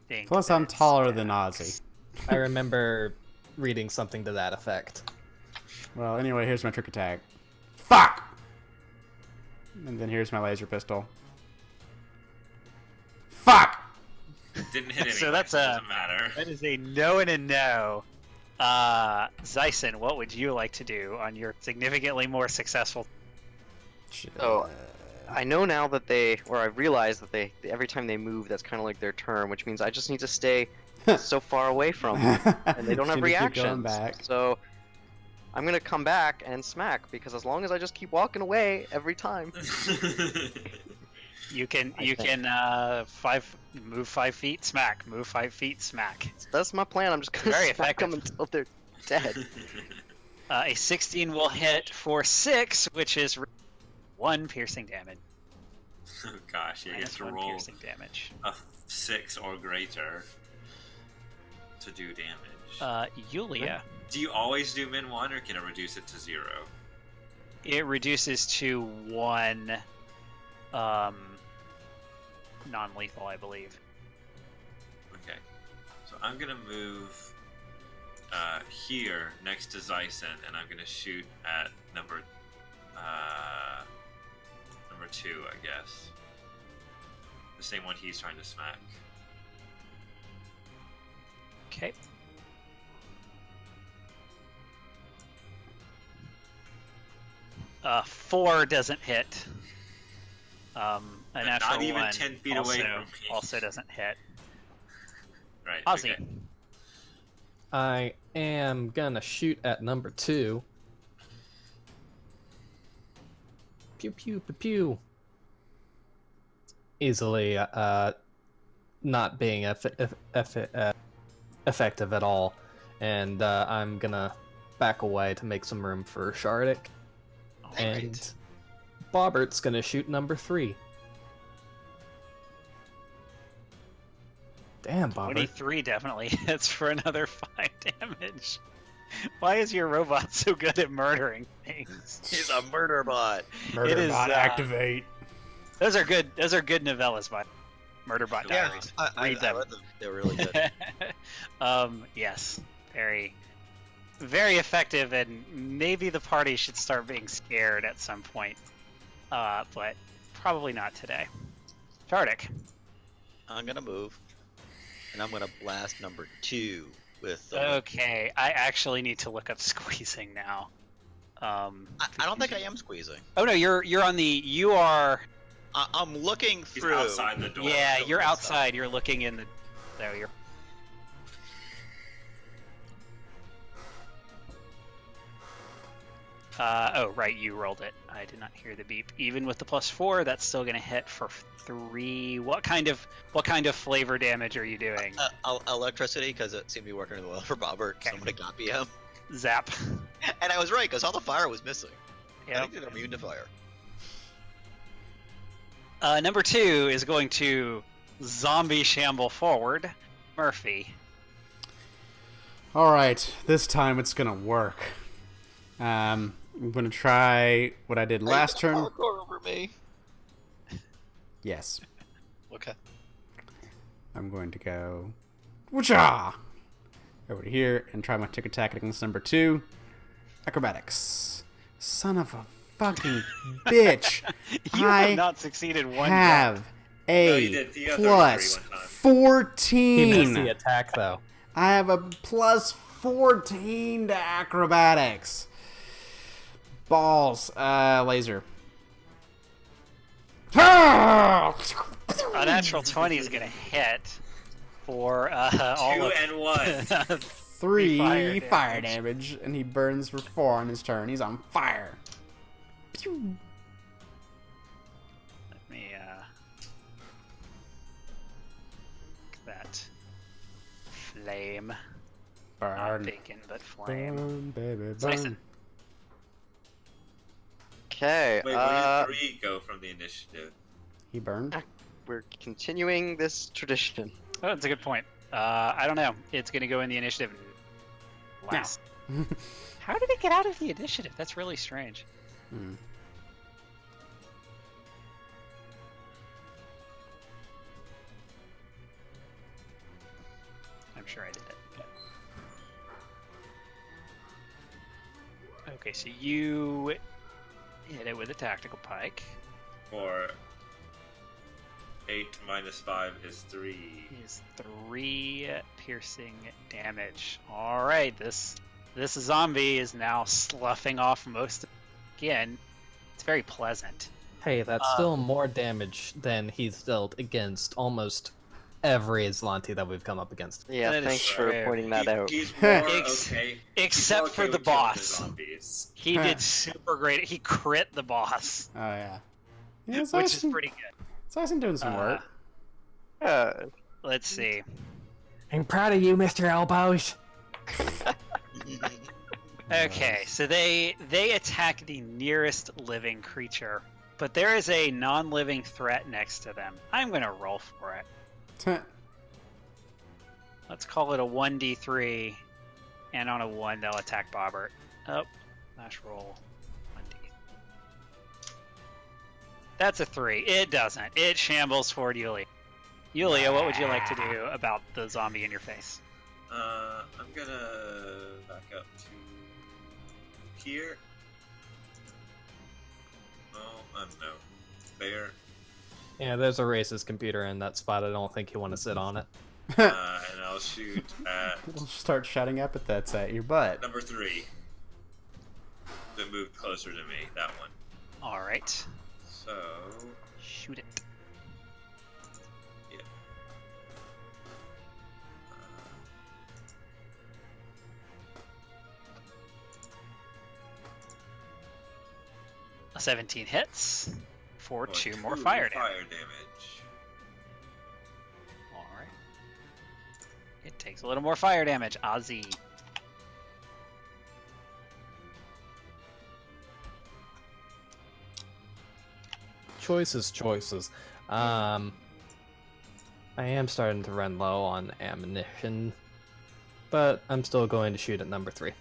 think. Plus, that I'm it taller than stacks. Ozzy. I remember reading something to that effect. Well, anyway, here's my trick attack. Fuck! And then here's my laser pistol. Fuck! Didn't hit anyway, So that's doesn't matter. That is a no and a no. Zyson, what would you like to do on your significantly more successful? Oh, I know now that I realize that every time they move, that's kind of like their turn, which means I just need to stay so far away from them, and they don't have Just need to keep reactions. going back. So I'm gonna come back and smack, because as long as I just keep walking away every time. You can move 5 feet, smack. Move 5 feet, smack. That's my plan. I'm just gonna Very smack them effective. until they're dead. A 16 will hit for 6, which is 1 piercing damage. Oh gosh, yeah, you have Minus to 1 roll piercing damage. a 6 or greater to do damage. Yulia. Do you always do min 1, or can it reduce it to 0? It reduces to 1 non-lethal, I believe. Okay, so I'm gonna move here next to Zyson, and I'm gonna shoot at number 2, I guess. The same one he's trying to smack. Okay. Uh, 4 doesn't hit. A Not natural even 1 10 feet also, away from me. also doesn't hit. Right. Ozzy. Okay. I am gonna shoot at number 2. Pew pew pew pew. Easily, not being effective at all, and I'm gonna back away to make some room for Shardik. And Bobbert's gonna shoot number 3. Damn, Bobbert. 23 definitely hits for another 5 damage. Why is your robot so good at murdering things? He's a murder bot. Murder It is, bot activate. Those are good novellas by Murderbot Yeah, Diaries. I Read them. read them. They're really good. Yes, very, very effective, and maybe the party should start being scared at some point, but probably not today. Shardik. I'm gonna move, and I'm gonna blast number 2 with. Okay, I actually need to look up squeezing now. I don't think I am squeezing. Oh no, you're on the. You are. I'm looking He's through. outside the door. Yeah, you're Outside. outside. You're looking in the. There you're. Oh right, you rolled it. I did not hear the beep. Even with the +4, that's still gonna hit for 3. What kind of flavor damage are you doing? Electricity, because it seemed to be working really well for Bobbert. Okay. Somebody got him. Zap. And I was right, because all the fire was missing. I Yep. think they're immune to fire. Number 2 is going to zombie shamble forward. Murphy. Alright, this time it's gonna work. I'm gonna try what I did last turn. Parkour over me. Yes. Okay. I'm going to go whooshah! Over to here and try my tick attack against number 2. Acrobatics. Son of a fucking bitch. You I have not succeeded one have drop. No, a you did. You got 33 plus one time. 14. He missed the attack though. I have a plus 14 to acrobatics. Balls. Laser. A natural 20 is going to hit for all 2 of and 1. 3 fire fire damage, and he burns for 4 on his turn. He's on fire. Pew. Let me that flame. Not Burn. bacon, but flame. Burn, baby, Slicing. burn. Okay. Wait, where did 3 go from the initiative? He burned? We're continuing this tradition. Oh, that's a good point. I don't know. It's going to go in the initiative last. How did it get out of the initiative? That's really strange. Hmm. I'm sure I did it. Okay, so you hit it with a tactical pike. Or 8 minus 5 is 3. Is 3 piercing damage. All right, this zombie is now sloughing off most of it. Again, it's very pleasant. Hey, that's still more damage than he's dealt against almost every Aslanti that we've come up against. Yeah, That is thanks for true. pointing that out. He's more Ex- okay. except He's for more okay the with killing boss. zombies. He did super great. He crit the boss, Oh, yeah. Yeah, it's which nice is pretty good. It's nice and doing some work. Let's see. I'm proud of you, Mr. Elbows. Okay, so they attack the nearest living creature, but there is a non-living threat next to them. I'm gonna roll for it. Let's call it a 1d3, and on a 1 they'll attack Bobbert. Oh, last roll. 1d. That's a 3. It doesn't. It shambles toward Yulia. Yulia, what would you like to do about the zombie in your face? I'm gonna back up to here. Oh, no. There. Yeah, there's a racist computer in that spot. I don't think you want to sit on it. And I'll shoot at We'll start shouting epithets at your butt. number 3. That moved closer to me, that one. All right, So, shoot it. yeah. A 17 hits for Oh, 2 more two fire damage. fire damage. All right. It takes a little more fire damage. Ozzy. Choices. I am starting to run low on ammunition, but I'm still going to shoot at number 3.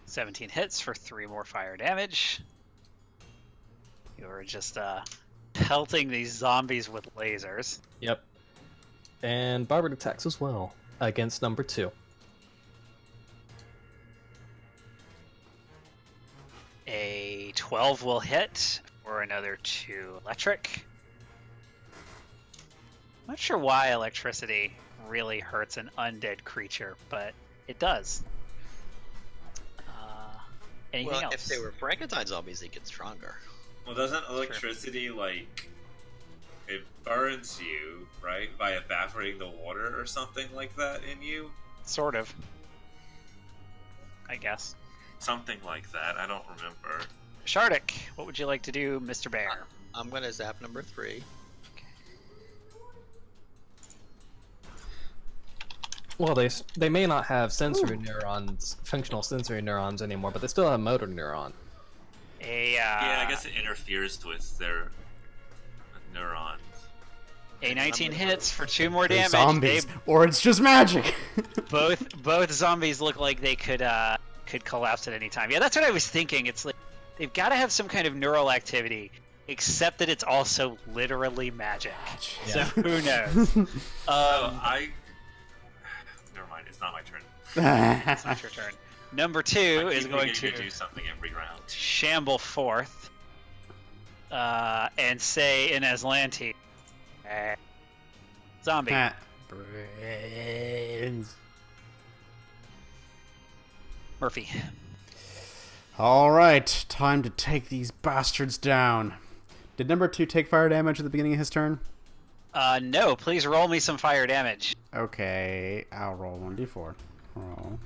$17 hits for 3 more fire damage. You're just pelting these zombies with lasers. Yep. And Barbara attacks as well against number 2. A 12 will hit for another 2 electric. I'm not sure why electricity really hurts an undead creature, but it does. Anything Well, else? if they were Frankenstein zombies, they get stronger. Well, doesn't electricity, like, it burns you, right? By evaporating the water or something like that in you? Sort of. I guess. Something like that, I don't remember. Shardik, what would you like to do, Mr. Bear? I'm gonna zap number 3. Well, they may not have sensory neurons, functional sensory neurons anymore, but they still have motor neuron. Yeah, I guess it interferes with their neurons. A 19 hits for 2 more damage. Zombies, or it's just magic. Both zombies look like they could collapse at any time. Yeah, that's what I was thinking. It's like they've got to have some kind of neural activity, except that it's also literally magic. So who knows? Never mind. It's not my turn. It's not your turn. Number 2 is going to do something every round. shamble forth and say in Aslanti, zombie. Brains. Murphy. All right, time to take these bastards down. Did number 2 take fire damage at the beginning of his turn? No, please roll me some fire damage. Okay, I'll roll 1d4. Roll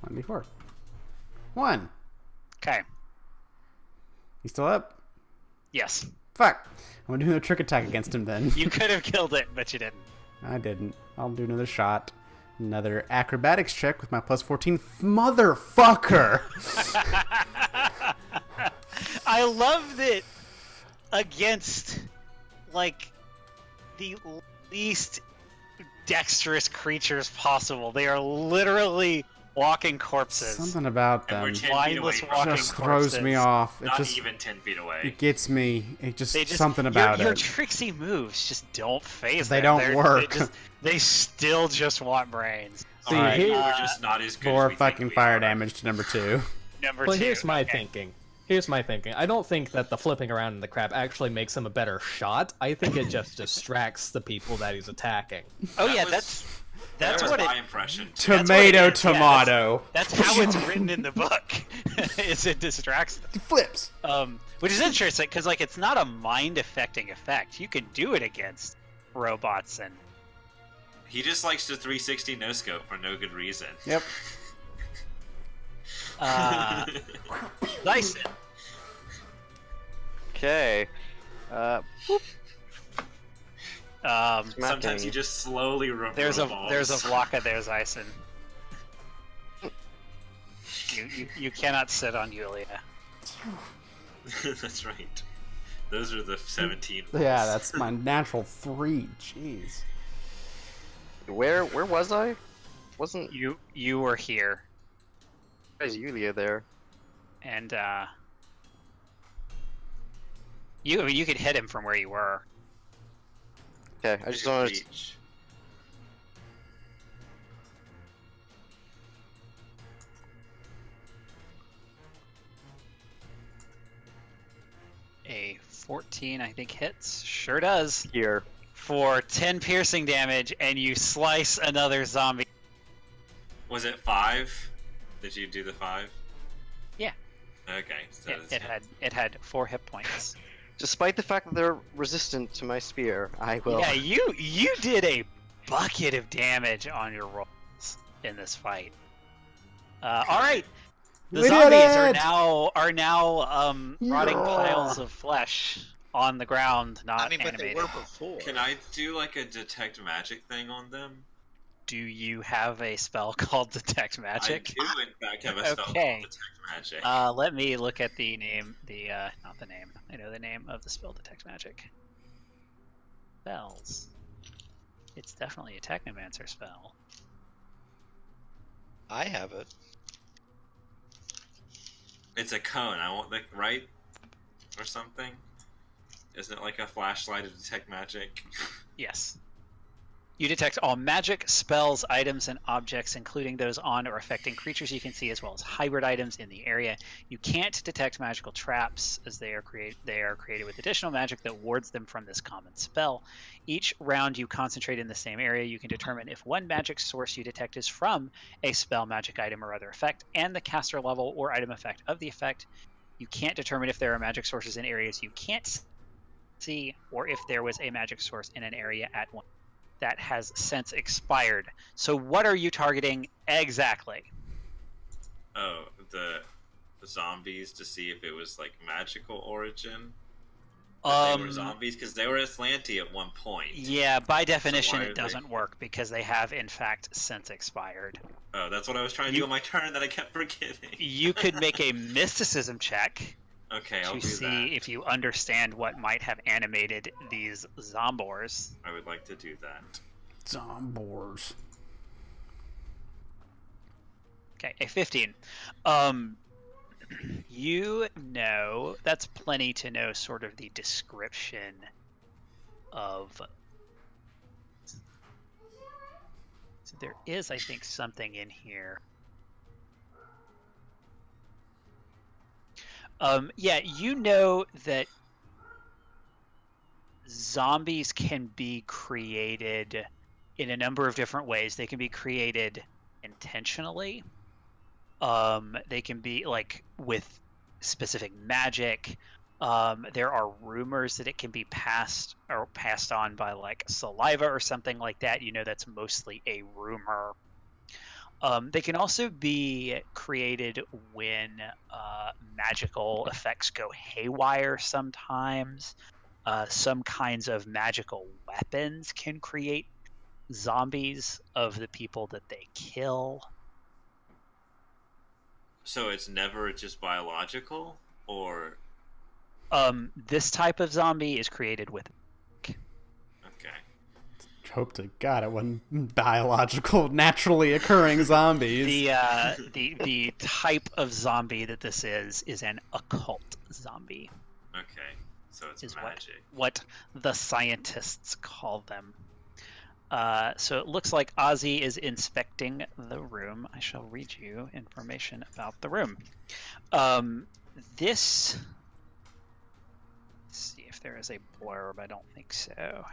1d4. 1. Okay. You still up? Yes. Fuck. I'm gonna do a trick attack against him then. You could have killed it, but you didn't. I didn't. I'll do another shot. Another acrobatics check with my plus 14. Motherfucker! I love that against like the least dexterous creatures possible. They are literally walking corpses. Something about And we're them 10 feet Mindless away. walking just throws me corpses. off. It Not just even 10 feet away. it gets me. It just, They just something about your it. tricksy moves just don't phase They them. don't work. They still just want brains. See, Alright. here- We're just not as good as 4 we think fucking we fire are. damage to number 2. Number Well, 2. here's my okay. thinking. I don't think that the flipping around in the crab actually makes him a better shot. I think it just distracts the people that he's attacking. Oh That yeah, was- that's That was what my it. impression. That's what it Tomato, is, yeah, tomato. That's how it's written in the book. Is it distracts them. He flips. Which is interesting because like it's not a mind-affecting effect. You can do it against robots and He just likes to 360 no scope for no good reason. Yep. Dyson. Okay. Sometimes you just slowly reveal There's a balls. Vlaka, there's Ison. You cannot sit on Yulia. That's right. Those are the 17 Yeah, rolls. that's my natural 3. Jeez. Where was I? Wasn't You were here, why is Yulia there? and you could hit him from where you were. Okay, I just wanted to... Reach. A 14, I think, hits. Sure does. Here. For 10 piercing damage, and you slice another zombie. Was it 5? Did you do the 5? Yeah. Okay. So It had 4 hit points. Despite the fact that they're resistant to my spear, I will... Yeah, you did a bucket of damage on your rolls in this fight. All right, the We did zombies are it! now rotting Yeah. piles of flesh on the ground, not I mean, but they animated. were before. Can I do like a detect magic thing on them? Do you have a spell called Detect Magic? I do, in fact, have a spell Okay. called detect magic. Let me look at the name. Not the name. I know the name of the spell. Detect Magic. Spells. It's definitely a Technomancer spell. I have it. It's a cone. I want the right or something. Isn't it like a flashlight to detect magic? Yes. You detect all magic, spells, items, and objects, including those on or affecting creatures you can see, as well as hybrid items in the area. You can't detect magical traps, as they are created with additional magic that wards them from this common spell. Each round you concentrate in the same area, you can determine if one magic source you detect is from a spell, magic item, or other effect, and the caster level or item effect of the effect. You can't determine if there are magic sources in areas you can't see, or if there was a magic source in an area at one that has since expired. So what are you targeting exactly? Oh, the zombies, to see if it was like magical origin. That they were zombies, because they were Atlanti at one point. Yeah, by definition why are it they- doesn't work because they have in fact since expired. Oh, that's what I was trying to do on my turn that I kept forgetting. You could make a mysticism check Okay, I'll to do see that. if you understand what might have animated these zombors. I would like to do that. Zombors. Okay, a 15. You know, that's plenty to know sort of the description of... So there is, I think, something in here. Yeah, you know that zombies can be created in a number of different ways. They can be created intentionally. They can be like with specific magic. There are rumors that it can be passed on by like saliva or something like that. You know, that's mostly a rumor. They can also be created when magical effects go haywire sometimes. Some kinds of magical weapons can create zombies of the people that they kill. So it's never just biological, or This type of zombie is created with. Okay. Hope to God it wasn't biological, naturally occurring zombies. The type of zombie that this is an occult zombie. Okay. So it's Is magic. what the scientists call them. So it looks like Ozzy is inspecting the room. I shall read you information about the room. This. Let's see if there is a blurb. I don't think so.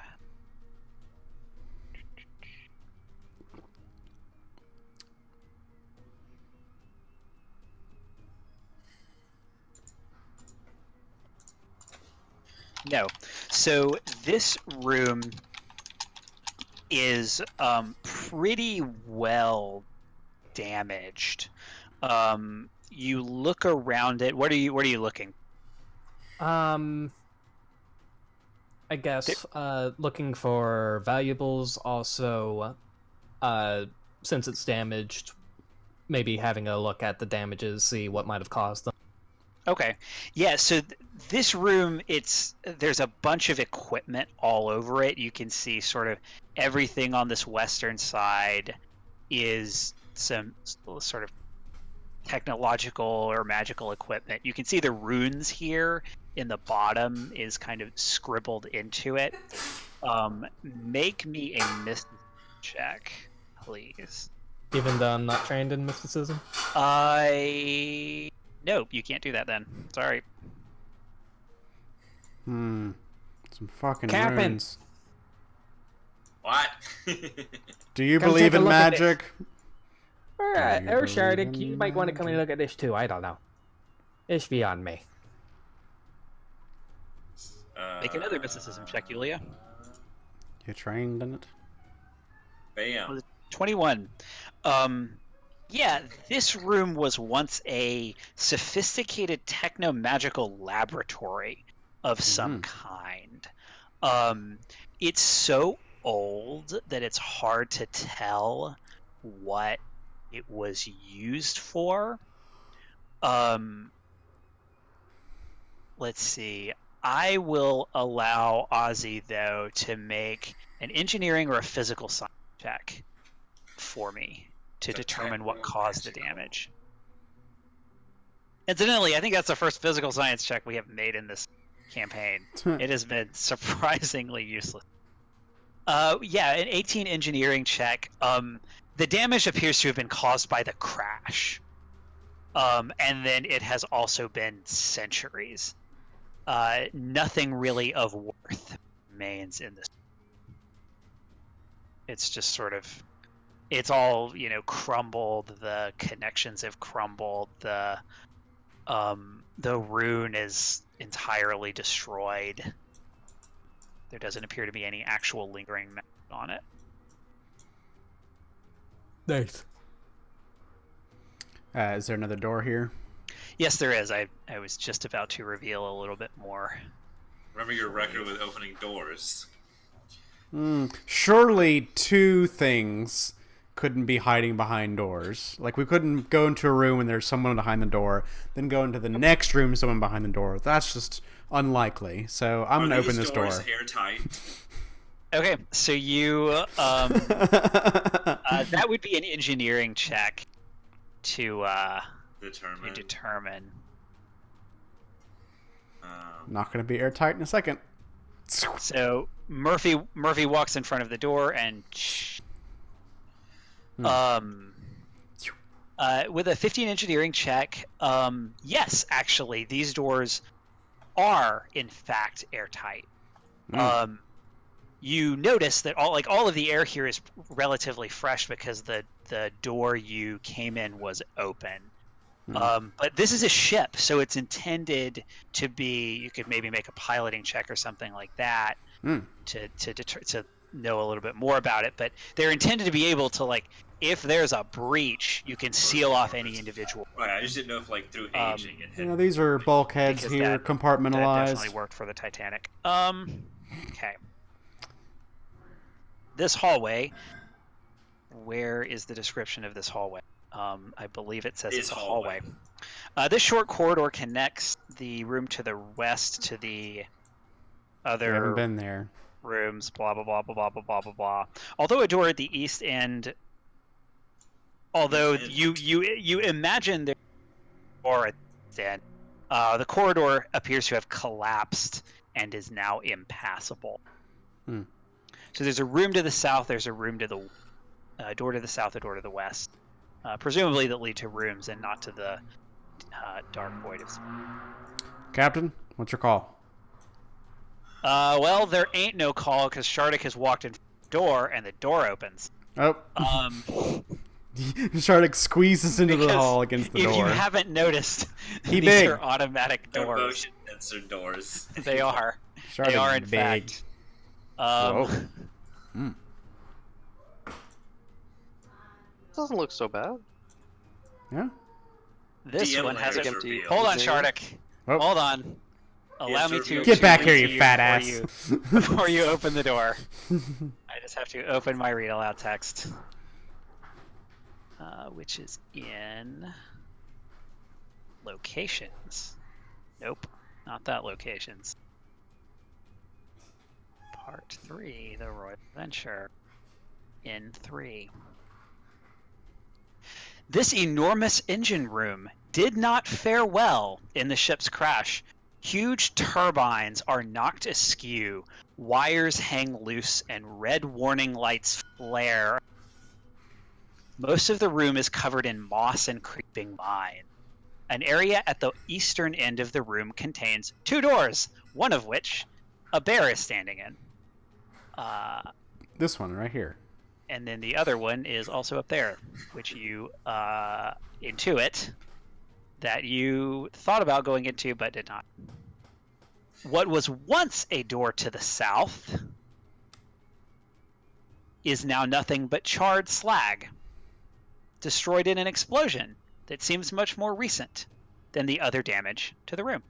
No. So this room is pretty well damaged. You look around it. What are you looking? I guess looking for valuables. Also, since it's damaged, maybe having a look at the damages, see what might have caused them. Okay. Yeah, so this room, there's a bunch of equipment all over it. You can see sort of everything on this western side is some sort of technological or magical equipment. You can see the runes here in the bottom is kind of scribbled into it. Make me a mysticism check, please. Even though I'm not trained in mysticism? Nope, you can't do that then. Sorry. Some fucking Captain. runes. What? Do you Come believe take a in look at magic? Alright, Do you Shardik, believe you in might want to come and magic? look at this too. I don't know. It's beyond me. Make another mysticism check, Yulia. You trained in it? Bam. 21. Yeah, this room was once a sophisticated techno-magical laboratory of some kind. It's so old that it's hard to tell what it was used for. Let's see. I will allow Ozzy, though, to make an engineering or a physical science check for me to determine what caused the damage. Incidentally, I think that's the first physical science check we have made in this campaign. It has been surprisingly useless. Yeah, an 18 engineering check. The damage appears to have been caused by the crash. And then it has also been centuries. Nothing really of worth remains in this. It's just sort of, it's all, crumbled. The connections have crumbled. The rune is entirely destroyed. There doesn't appear to be any actual lingering magic on it. Nice. Is there another door here? Yes, there is. I was just about to reveal a little bit more. Remember your record with opening doors. Surely two things couldn't be hiding behind doors. Like, we couldn't go into a room and there's someone behind the door, then go into the next room, someone behind the door. That's just unlikely. So I'm gonna open this door. Are these doors airtight? Okay, so you that would be an engineering check to determine. Not gonna be airtight in a second. So Murphy walks in front of the door and with a 15 engineering check, yes, actually, these doors are in fact airtight. You notice that all of the air here is relatively fresh because the door you came in was open. But this is a ship, so it's intended to be. You could maybe make a piloting check or something like that to know a little bit more about it. But they're intended to be able to, like, if there's a breach, you can seal off any individual. Right, I just didn't know if, like, through aging it had... These are bulkheads Because here, that compartmentalized. definitely worked for the Titanic. Okay. This hallway. Where is the description of this hallway? I believe it says it's a hallway. This short corridor connects the room to the west to the I haven't other been there. rooms. Blah blah blah blah blah blah blah blah blah. Although a door at the east end. Although you imagine there or at the end, the corridor appears to have collapsed and is now impassable. Hmm. So there's a room to the south. There's a room to the door to the south, a door to the west, presumably that lead to rooms and not to the dark void of space. Captain, what's your call? Well, there ain't no call because Shardik has walked in the door and the door opens. Oh. Shardik squeezes into the hall against the if door. you haven't noticed, He these big. are automatic They're doors. motion sensor doors. They are. Shardik They are in big. fact. Whoa. Doesn't look so bad. Yeah. This DM one has a. layers revealed. Hold on, Yeah. Shardik. Oh. Hold on. Allow me to revealed. Get back read here, to you fat before ass. before you open the door. I just have to open my read aloud text, which is in locations. Nope, not that locations. Part 3, the Royal Adventure. In 3. This enormous engine room did not fare well in the ship's crash. Huge turbines are knocked askew, wires hang loose, and red warning lights flare. Most of the room is covered in moss and creeping vine. An area at the eastern end of the room contains 2 doors, one of which a bear is standing in. This one right here. And then the other one is also up there, which you intuit that you thought about going into but did not. What was once a door to the south is now nothing but charred slag, destroyed in an explosion that seems much more recent than the other damage to the room.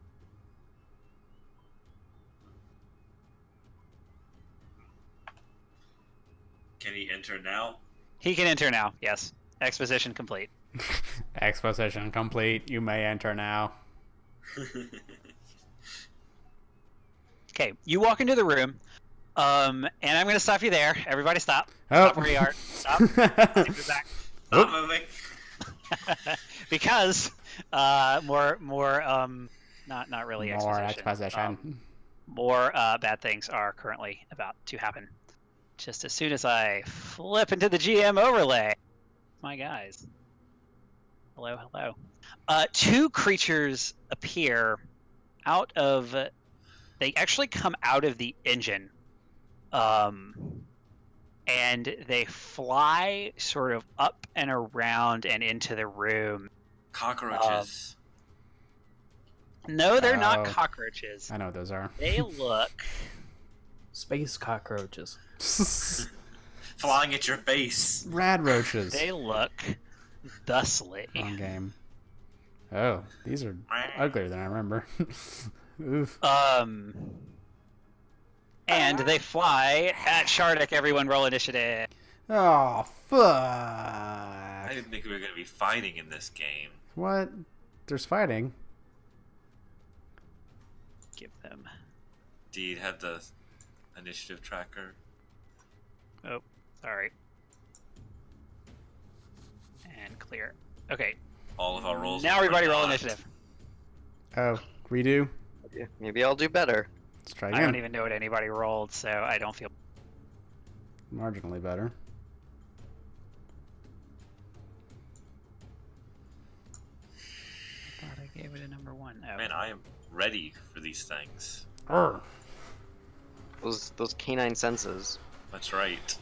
Can he enter now? He can enter now, yes. Exposition complete. Exposition complete. You may enter now. Okay, you walk into the room, and I'm going to stop you there. Everybody stop. Oh. Stop where you are. Stop. Take it back. Stop moving. Because more not really More exposition. exposition. More bad things are currently about to happen. Just as soon as I flip into the GM overlay, my guys. Hello, hello. 2 creatures appear out of. They actually come out of the engine, and they fly sort of up and around and into the room. Cockroaches. No, they're not Oh. cockroaches. I know what those are. They look. Space cockroaches. Flying at your face. Rad roaches. They look thusly. Wrong game. Oh, these are uglier than I remember. Oof. And they fly at Shardik. Everyone roll initiative. Oh, I fuck. didn't think we were going to be fighting in this game. What? There's fighting. Give them. Do you have the initiative tracker? Oh, sorry. And clear. Okay, All of our rolls. now were everybody roll not. initiative. Oh, redo? Yeah, maybe I'll do better. Let's try I don't again. even know what anybody rolled, so I don't feel. Marginally better. I thought I gave it a number 1. Oh. Man, I am ready for these things. Urgh. Those canine senses. That's right.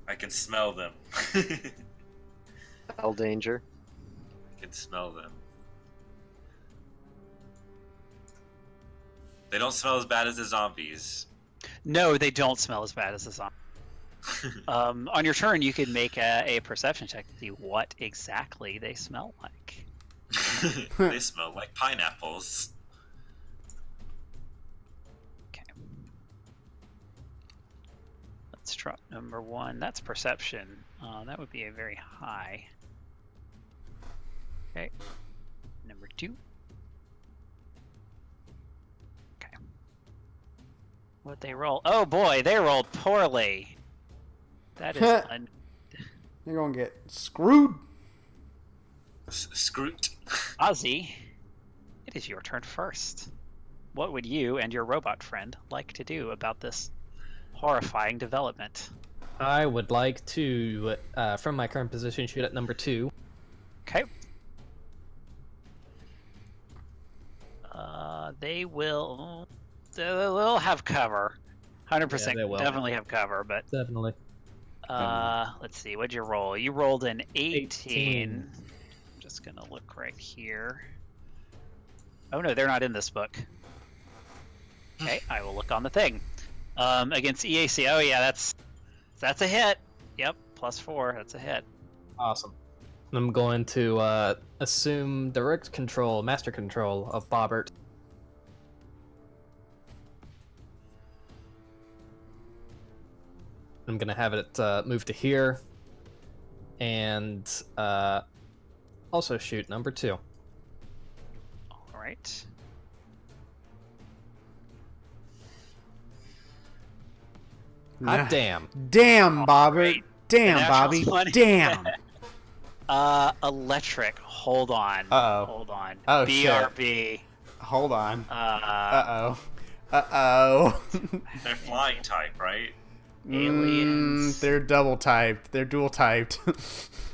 I can smell them. I Hell danger. can smell them. They don't smell as bad as the zombies. No, they don't smell as bad as the zombie. On your turn, you could make a perception check to see what exactly they smell like. They smell like pineapples. Okay. Let's drop number 1. That's perception. That would be a very high. Okay. Number 2. Okay. What they roll? Oh boy, they rolled poorly. That is You're gonna get screwed. Scroot. Ozzy, it is your turn first. What would you and your robot friend like to do about this horrifying development? I would like to, from my current position, shoot at number 2. Okay. They will. They'll have cover. 100%. Yeah, they will. Definitely have cover. But Definitely. let's see. What'd you roll? You rolled an 18. I'm just gonna look right here. Oh no, they're not in this book. Okay, I will look on the thing. Against EAC. Oh yeah, that's a hit. Yep, +4. That's a hit. Awesome. I'm going to assume direct control, master control of Bobbert. I'm gonna have it move to here, and also shoot number 2. All right. Hot damn! Damn, Bobbert. Great. Damn, The Bobby. natural 20. Damn. Electric. Hold on. Uh-oh. Hold on. Oh, shit. BRB. Hold on. Uh-oh. Uh-oh. They're flying type, right? Aliens. They're double typed. They're dual typed.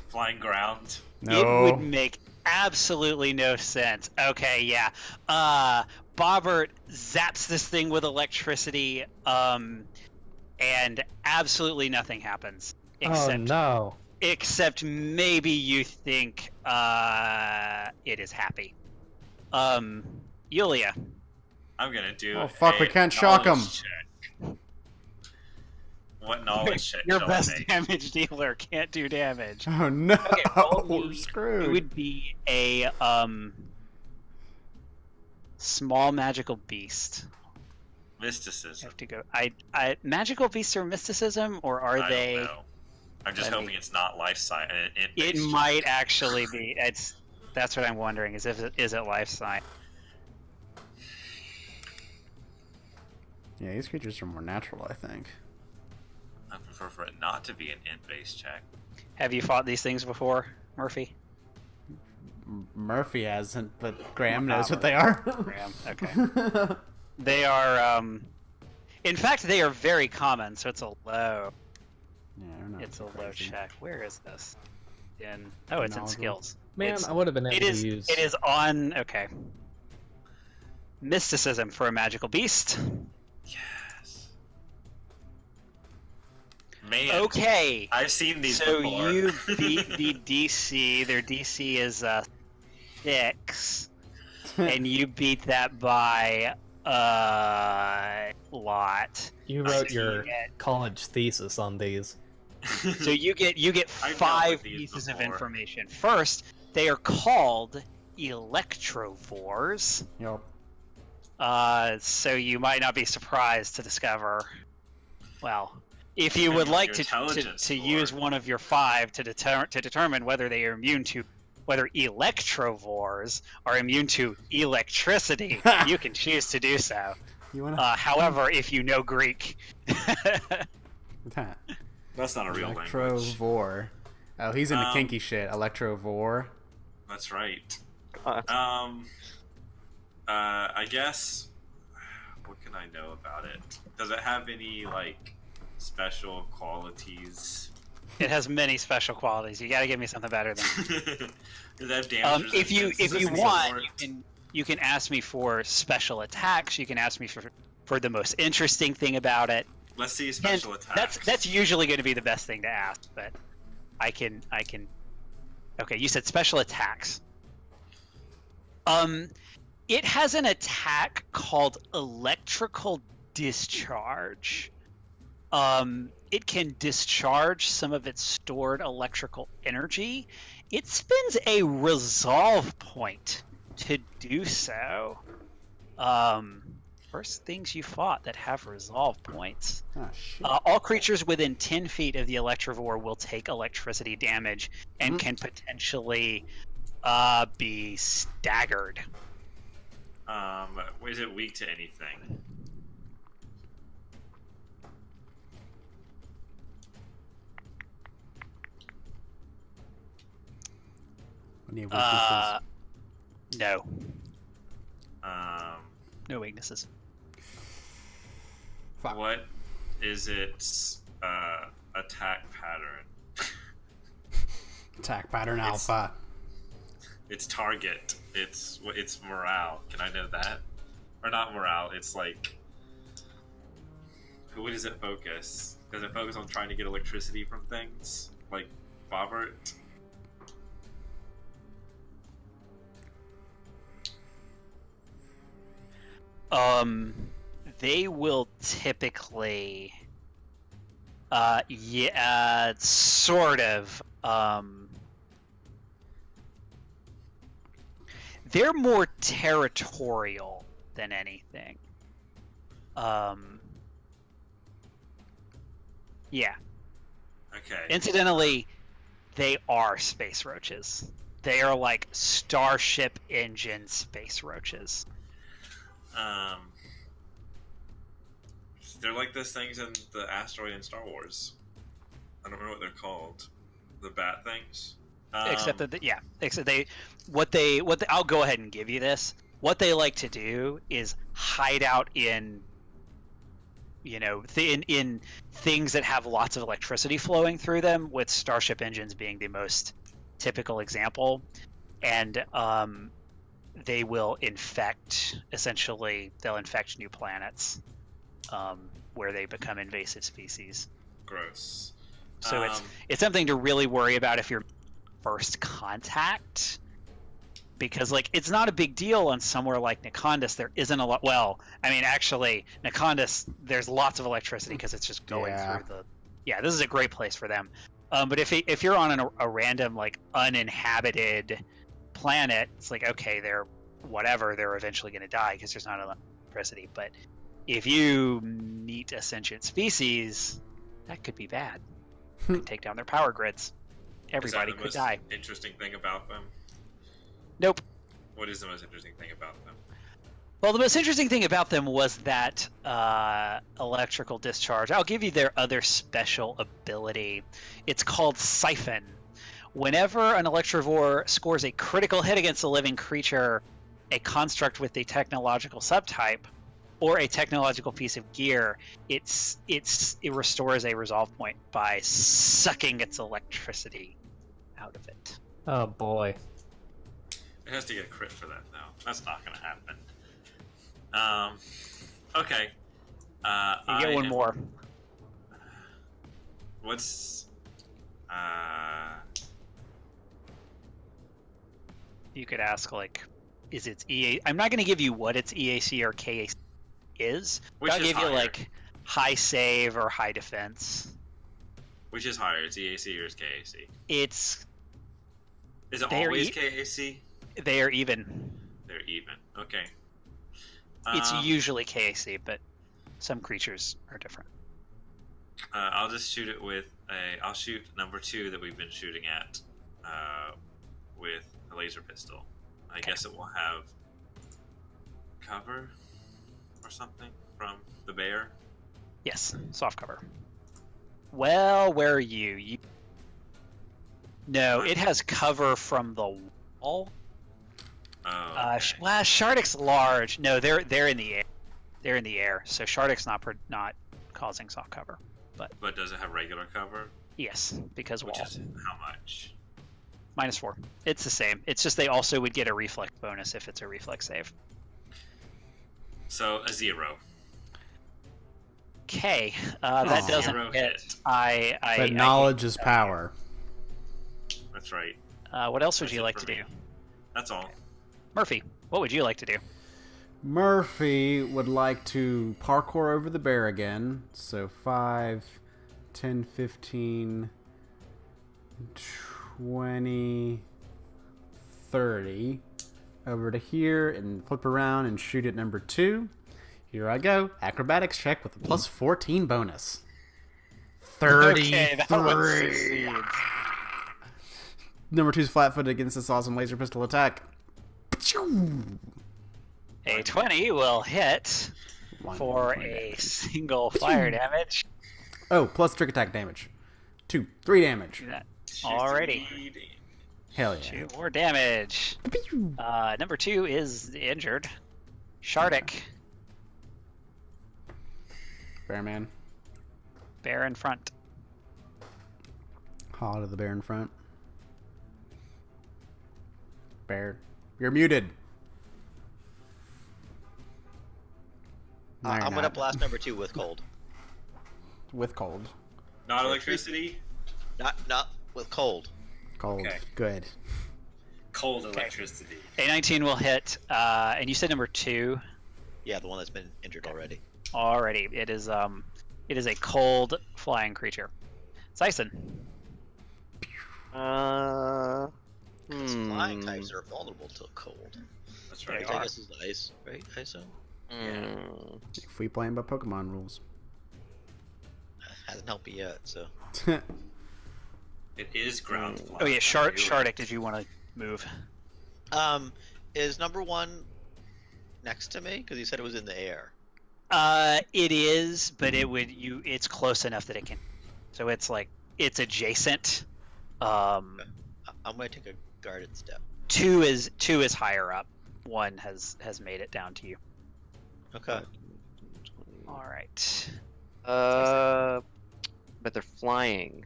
Flying ground. No. It would make absolutely no sense. Okay, yeah. Bobbert zaps this thing with electricity, and absolutely nothing happens. Oh no! Except maybe you think it is happy. Yulia. I'm gonna do. Oh, fuck, we can't shock 'em. knowledge check. What knowledge check? Your shall best I make? damage dealer can't do damage. Oh no. Okay, roll me- We're screwed. It would be a small magical beast. I Mysticism. have to go. I magical beasts are mysticism, or are I they? don't know. I'm just Let me- hoping it's not life science. It might actually be. That's what I'm wondering. Is it life science? Yeah, these creatures are more natural, I think. I prefer for it not to be an int-based check. Have you fought these things before, Murphy? Murphy hasn't, but Graham knows what they are. Graham. Okay. They are. In fact, they are very common, so it's a low. Yeah, they're not It's a too low crazy. check. Where is this? It's in Knowledgeable. skills. Man, It's- I would have been able It to is. use. It is on. Okay. Mysticism for a magical beast. Yes. Man. Okay. I've seen these So before. you beat the DC. Their DC is 6, and you beat that by a lot. You wrote see your it. college thesis on these. So you get I've dealt 5 with these pieces of before. information. First, they are called electrovores. Yup. So you might not be surprised to discover. Well, if you would Depending on like your to intelligence score. use one of your 5 to determine whether they are immune to whether electrovores are immune to electricity, you can choose to do so. You wanna? However, if you know Greek, That's not a real language. Electrovore. Oh, he's into Um, kinky shit. Electrovore. That's right. God. I guess. What can I know about it? Does it have any like special qualities? it has many special qualities. You got to give me something better than. Does it have damage? If you resistance want, support? you can ask me for special attacks. You can ask me for the most interesting thing about it. Let's see And special attacks. that's usually going to be the best thing to ask, but I can. Okay, you said special attacks. It has an attack called electrical discharge. It can discharge some of its stored electrical energy. It spends a resolve point to do so. first things you fought that have resolve points. Oh, shit. All creatures within 10 feet of the Electivore will take electricity damage and can potentially be staggered. Is it weak to anything? Any weaknesses? No. Um, No weaknesses. Fuck. what is its attack pattern? Attack pattern It's- alpha. Its target. It's morale. Can I know that? Or not morale. It's like, what does it focus? Does it focus on trying to get electricity from things like Bobbert? They will typically, sort of. They're more territorial than anything. Yeah. Okay. Incidentally, they are space roaches. They are like Starship engine space roaches. They're like those things in the asteroid in Star Wars. I don't remember what they're called. The bat things. Except that I'll go ahead and give you this. What they like to do is hide out in, in things that have lots of electricity flowing through them, with Starship engines being the most typical example. And they will they'll infect new planets, where they become invasive species. Gross. So it's something to really worry about if you're first contact, because it's not a big deal on somewhere like Nakondis. There isn't a lot. Well, I mean, actually, Nakondis, there's lots of electricity because it's just going through the. Yeah, this is a great place for them. But if you're on a random uninhabited planet, it's like, okay, they're eventually going to die because there's not enough electricity. But if you meet a sentient species, that could be bad. Could take down their power grids. Everybody could die. Interesting thing about them. Nope. What is the most interesting thing about them? Well, the most interesting thing about them was that electrical discharge. I'll give you their other special ability. It's called Siphon. Whenever an Electivore scores a critical hit against a living creature, a construct with a technological subtype, or a technological piece of gear, it restores a resolve point by sucking its electricity out of it. Oh boy. It has to get a crit for that, though. That's not going to happen. Okay. You get one more. What's... You could ask, is its EA... I'm not going to give you what its EAC or KAC is. Which I'll is give higher? you, high save or high defense. Which is higher, its EAC or its KAC? It's... Is it They're always KAC? They are even. They're even. Okay. It's usually KAC, but some creatures are different. I'll just shoot it with I'll shoot number 2 that we've been shooting at with a laser pistol. I guess it will have cover or something from the bear. Yes, soft cover. Well, where are you? No, it has cover from the wall. Oh. Okay. Shardic's large. No, they're in the air. They're in the air, so Shardic's not causing soft cover. But does it have regular cover? Yes, because wall. Which is how much? -4. It's the same. It's just they also would get a reflex bonus if it's a reflex save. So a 0. Okay, that doesn't 0 hit. But knowledge is power. That's right. What else would That's you it like for to me. do? That's all. Murphy, what would you like to do? Murphy would like to parkour over the bear again. So 5, 10, 15, 20, 30. Over to here and flip around and shoot at number 2. Here I go. Acrobatics check with a plus 14 bonus. 33. Okay, that one succeeds. Number 2's flat-footed against this awesome laser pistol attack. A 20 will hit for a single fire damage. Oh, plus trick attack damage. 3 damage. Do that. Alrighty. Hell yeah. 2 more damage. Number 2 is injured. Shardik. Bear man. Bear in front. Haw to the bear in front. Bear. You're muted. No, you're I'm gonna not. blast number 2 with cold. With cold. Not electricity. Not with cold. Cold. Okay. Good. Cold electricity. A 19 will hit. And you said number 2. Yeah, the one that's been injured already. Alrighty. It is a cold flying creature. Zyson. Flying types are vulnerable to cold. That's They right. are. I guess is ice, right? ISO If we playing by Pokemon rules. hasn't helped me yet, so. It is ground flying. Oh yeah, Shardik. Did you want to move? Is number 1 next to me? Because you said it was in the air. It is, but it's close enough that it can. So it's adjacent. I'm gonna take a guarded step. 2 is higher up. 1 has made it down to you. Okay. All right. But they're flying.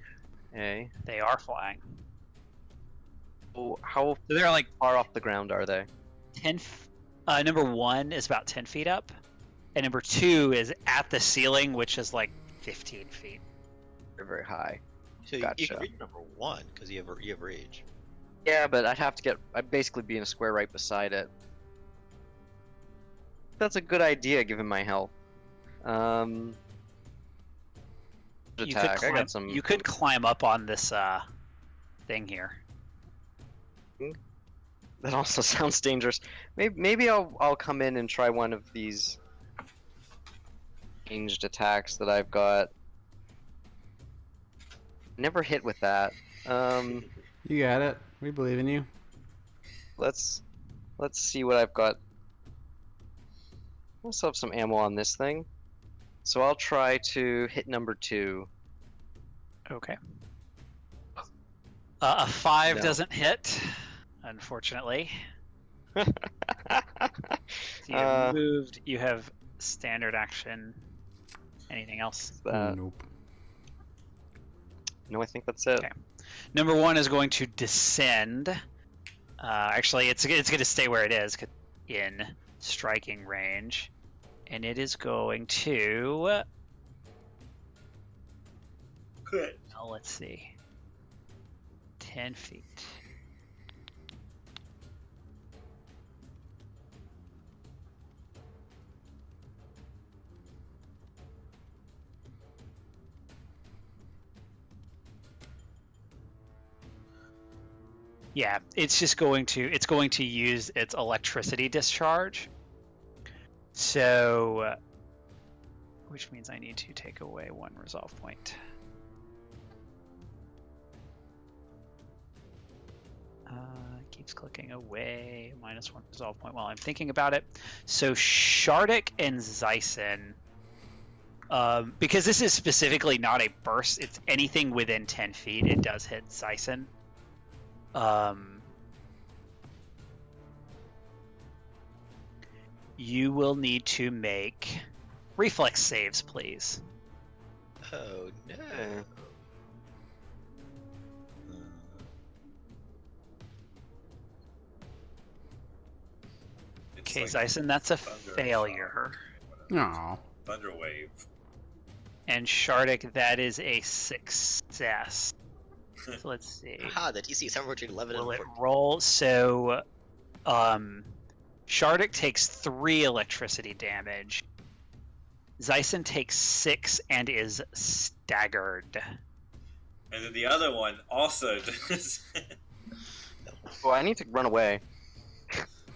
Okay. They are flying. Oh, how So they're like far off the ground are they? 10. Number 1 is about 10 feet up, and number 2 is at the ceiling, which is like 15 feet. They're very high. So you Gotcha. can reach number 1 because you have rage. Yeah, but I'd basically be in a square right beside it. That's a good idea given my health. Attack. I got some. You could climb up on this thing here. That also sounds dangerous. Maybe I'll come in and try one of these ranged attacks that I've got. Never hit with that. You got it. We believe in you. Let's see what I've got. I also have some ammo on this thing. So I'll try to hit number 2. Okay. A 5 No. doesn't hit, unfortunately. So you Uh, have moved. You have standard action. Anything else? Nope. No, I think that's it. Okay. Number 1 is going to descend. Actually, it's going to stay where it is in striking range, and it is going to. Good. Oh, let's see. 10 feet. Yeah, it's going to use its electricity discharge. So, which means I need to take away 1 resolve point. Keeps clicking away, -1 resolve point while I'm thinking about it. So Shardik and Zyson, because this is specifically not a burst, it's anything within 10 feet, it does hit Zyson. You will need to make reflex saves, please. Oh no. Okay, It's Zyson, that's a thunder failure. Aw. Thunder wave. And Shardik, that is a success. So let's see. Aha, the DC is somewhere between 11 Will and it 14. roll? So, Shardik takes 3 electricity damage. Zyson takes 6 and is staggered. And then the other one also does. Oh, I need to run away.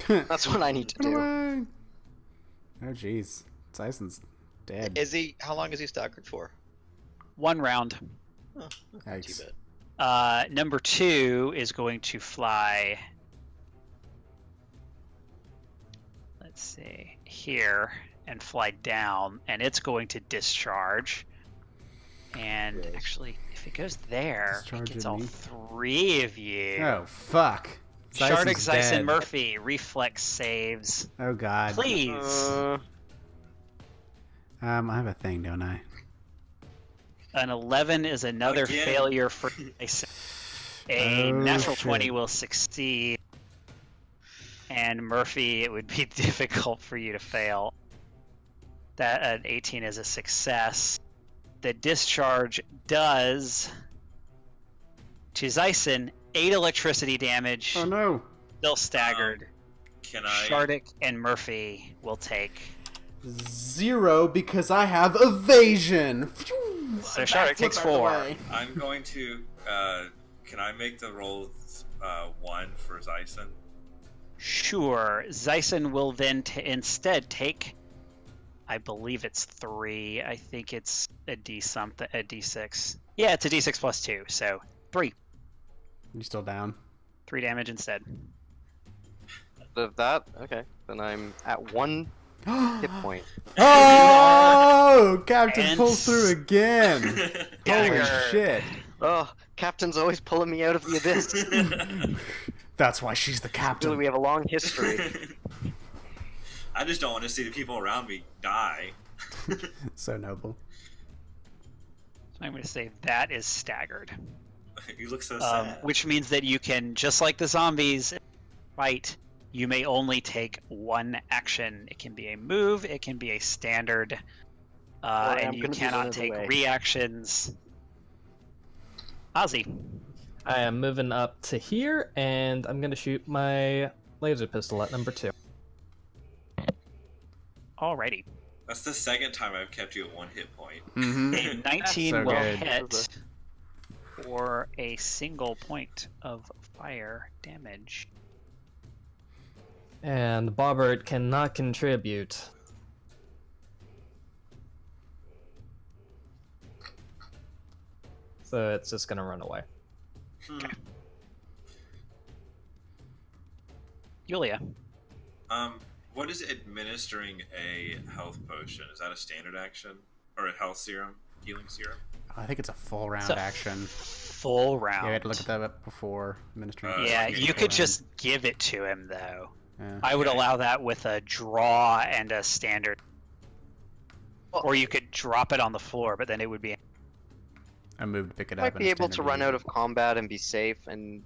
That's what I need to do. Away. Oh jeez. Tyson's dead. Is he? How long is he staggered for? 1 round. Oh, not too Yikes. bad. Number 2 is going to fly. Let's see here and fly down, and it's going to discharge. And actually, if it goes there, it Discharge gets at all me? 3 of you. Oh, fuck. Shardik, Tyson's Zeiss, dead. and Murphy, reflex saves. Oh, God. Please. I have a thing, don't I? An 11 is another Again. failure for a Oh, natural shit. 20 will succeed. And Murphy, it would be difficult for you to fail. That an 18 is a success. The discharge does to Zyson 8 electricity damage. Oh, no. Still staggered. Can I? Shardik and Murphy will take. 0 because I have evasion. So Shardik takes 4. I'm going to. Can I make the roll 1 for Zyson? Sure. Zyson will then instead take. I believe it's 3. I think it's a D something, a D6. Yeah, it's a D6 plus 2, so 3. You still down? 3 damage instead. Of that, okay. Then I'm at 1 hit point. Oh! Captain And pulls through again. Holy Dagger. shit. Oh, Captain's always pulling me out of the abyss. That's why she's the Really, captain. we have a long history. I just don't want to see the people around me die. So noble. So I'm going to say that is staggered. You look so sad. Which means that you can, just like the zombies, fight. You may only take 1 action. It can be a move, it can be a standard, I'm and you gonna be cannot running take away. reactions. Ozzy. I am moving up to here, and I'm gonna shoot my laser pistol at number 2. Alrighty. That's the second time I've kept you at 1 hit point. Mm-hmm. A 19 So will good. hit for a single point of fire damage. And Bobbert cannot contribute. So it's just gonna run away. Yulia. What is administering a health potion? Is that a standard action or a health serum, healing serum? I think it's a full round So- action. Full round. Yeah, I had to look at that before administering. Yeah, Okay, you full could round. just give it to him though. Yeah. I would Okay. allow that with a draw and a standard. Or you could drop it on the floor, but then it would be. I moved to pick it up. Might and be able to standard run use out it. of combat and be safe, and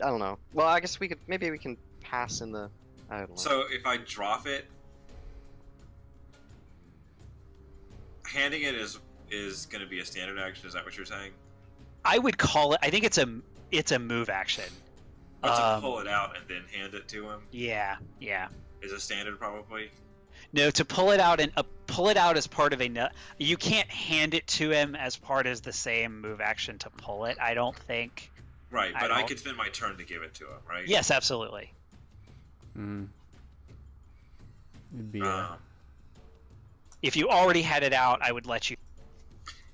I don't know. Well, I guess we could. Maybe we can pass in the. I don't know. So if I drop it, handing it is going to be a standard action. Is that what you're saying? I would call it. I think it's a move action. Or to pull it out and then hand it to him Yeah, yeah. is a standard probably. No, to pull it out and pull it out as part of you can't hand it to him as part of the same move action to pull it. I don't think. Right, I but I don't- could spend my turn to give it to him, right? Yes, absolutely. Mm. It'd be Um, If you already had it out, I would let you.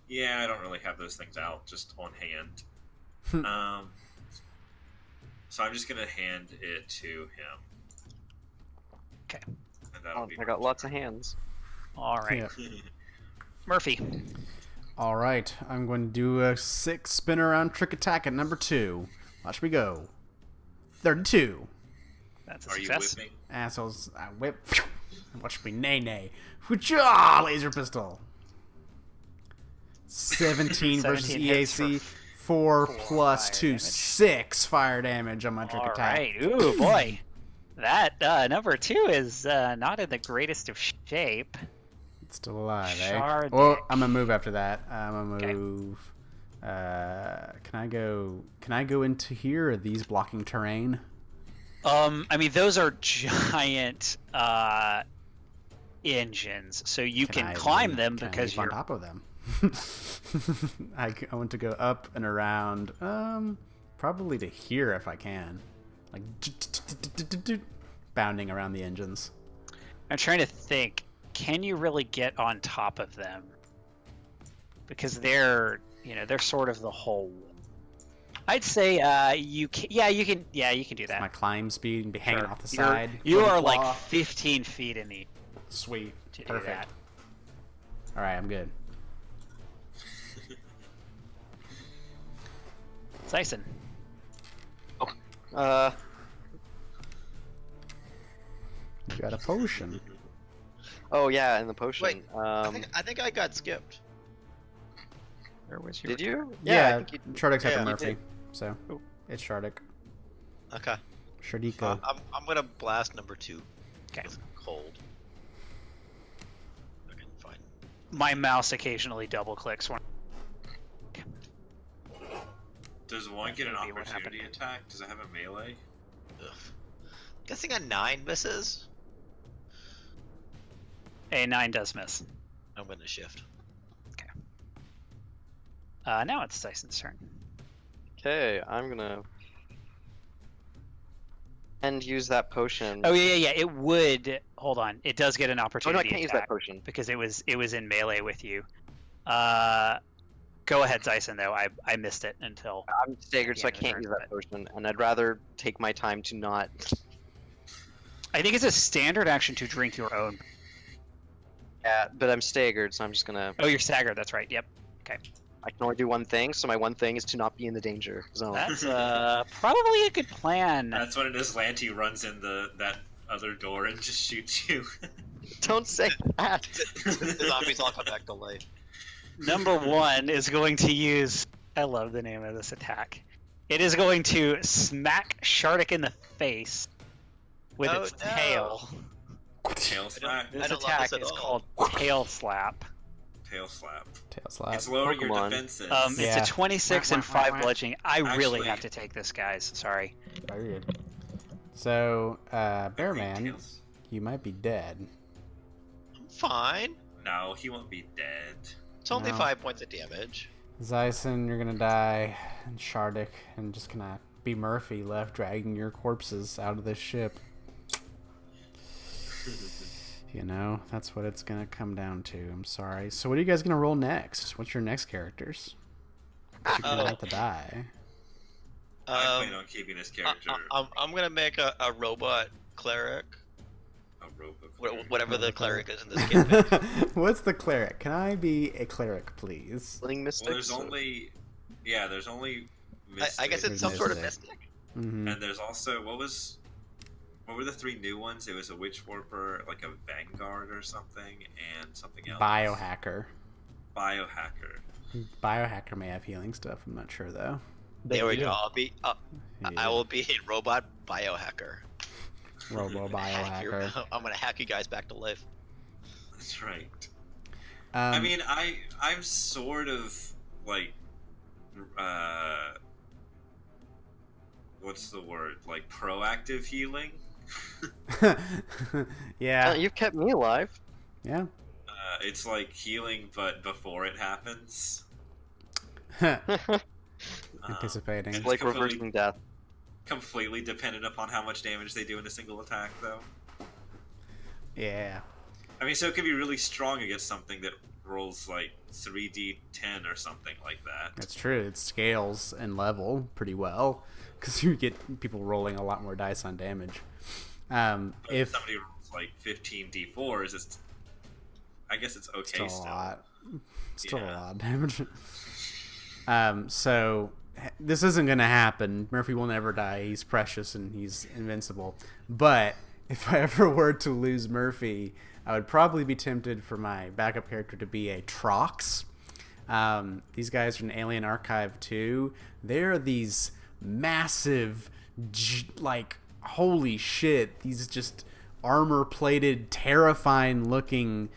yeah, I don't really have those things out just on hand. So I'm just gonna hand it to him. Okay. And that'll be I got lots of hands. All right, Yeah. Murphy. All right, I'm going to do a 6 spin around trick attack at number 2. Watch me go. 32. That's a Are you success. whipping? Assholes, I whip. Watch me nay nay. Whoocha! Laser pistol. 17 versus 17 hits for EAC. 4 4 plus fire 2, damage. 6 fire damage on my trick All attack. right. Ooh boy, that number 2 is not in the greatest of shape. It's still alive, eh? Shardik. Well, I'm gonna move after that. I'm gonna Okay. move. Can I go into here? Are these blocking terrain? I mean, those are giant engines, so you can I climb leap- them can I because leap on you're. top of them. I want to go up and around. Probably to here if I can, like bounding around the engines. I'm trying to think. can you really get on top of them? Because they're sort of the whole. I'd say you can. Yeah, you can. Yeah, you can do that. My climb speed and be hanging Sure. off the side. You with a are like claw. 15 feet in the. Sweet. To do Perfect. that. All right, I'm good. Dyson. You got a potion. Oh yeah, and the potion. Wait, I think I got skipped. Where was your? Did you? Yeah, I think you. Shardik's after yeah, you Murphy, did. so Oh. it's Shardik. Okay. Shardiko. I'm gonna blast number 2. Okay. With cold. Okay, fine. My mouse occasionally double clicks when. Does one get an Maybe what opportunity happened. attack? Does it have a melee? Ugh. Guessing a 9 misses. A 9 does miss. I'm gonna shift. Now it's Dyson's turn. Okay, I'm gonna. And use that potion. Oh yeah. It would. Hold on. It does get an Oh opportunity no, I can't use that attack potion. because it was in melee with you. Go ahead, Dyson. Though I missed it until. I'm staggered, so I At the end can't of use the that potion, and I'd rather take my time to not. I think it's a standard action to drink your own. Yeah, but I'm staggered, so I'm just gonna. Oh, you're staggered. That's right. Yep. I can only do one thing, so my one thing is to not be in the danger zone. That's probably a good plan. That's when it is Lanty runs in that other door and just shoots you. Don't say that. The zombies all come back to life. Number 1 is going to use. I love the name of this attack. It is going to smack Shardik in the face with Oh, its no. tail. Tail slap. This I don't love attack this at is all. called Tail Slap. Tail slap. Tail slap. It's lowering your Pokemon. defenses. Yeah. It's a 26 and 5 bludgeoning. I really Actually- have to take this, guys. Sorry. Very good. So, Bearman, Tails- you might be dead. I'm fine. No, he won't be dead. It's only No. 5 points of damage. Zyson, you're gonna die, and Shardik, and just gonna be Murphy left dragging your corpses out of this ship. You know, that's what it's gonna come down to. I'm sorry. So, what are you guys gonna roll next? What's your next characters? You're gonna have to die. I plan on keeping this character I'm gonna make a robot cleric. a robot. Whatever the cleric is in this campaign. What's the cleric? Can I be a cleric, please? Sling Mystic. Well, there's only I guess it's some sort of Mystic. mystic. Mm-hmm. and there's also what were the 3 new ones? It was a witch warper, like a vanguard or something, and something else. Biohacker. Biohacker. Biohacker may have healing stuff. I'm not sure though. There we do. go. I Yeah. will be a robot biohacker. Robo Hack your- biohacker. I'm gonna hack you guys back to life. That's right. Um, I mean, I'm sort of like, what's the word? Like proactive healing. yeah, You've kept me alive. yeah. It's like healing, but before it happens. Anticipating. It's Like completely- reversing death. Completely dependent upon how much damage they do in a single attack, though. Yeah. I mean, so it could be really strong against something that rolls like 3d10 or something like that. That's true. It scales and level pretty well because you get people rolling a lot more dice on damage. But If somebody rolls like 15d4s, I guess it's okay still a still. lot, still a Yeah. lot of damage. So this isn't gonna happen. Murphy will never die. He's precious and he's invincible. But if I ever were to lose Murphy, I would probably be tempted for my backup character to be a Trox. These guys from Alien Archive 2, they're these massive, like, holy shit, these just armor-plated, terrifying-looking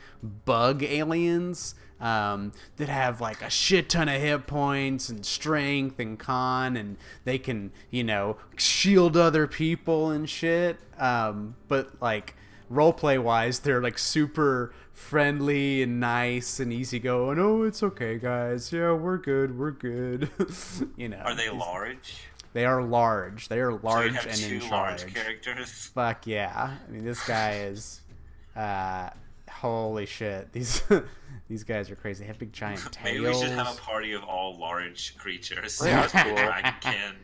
bug aliens that have, like, a shit ton of hit points and strength and con, and they can, you know, shield other people and shit. But, like, roleplay-wise, they're, like, super friendly and nice and easygoing. Oh, it's okay, guys. Yeah, we're good. We're good. You know. Are they large? They are large. They are So large you have and 2 in large charge. characters. Fuck yeah. I mean, this guy is Holy shit, these these guys are crazy. They have big giant tails. Maybe we should have a party of all large creatures. Yeah, that's cool. Dragon can.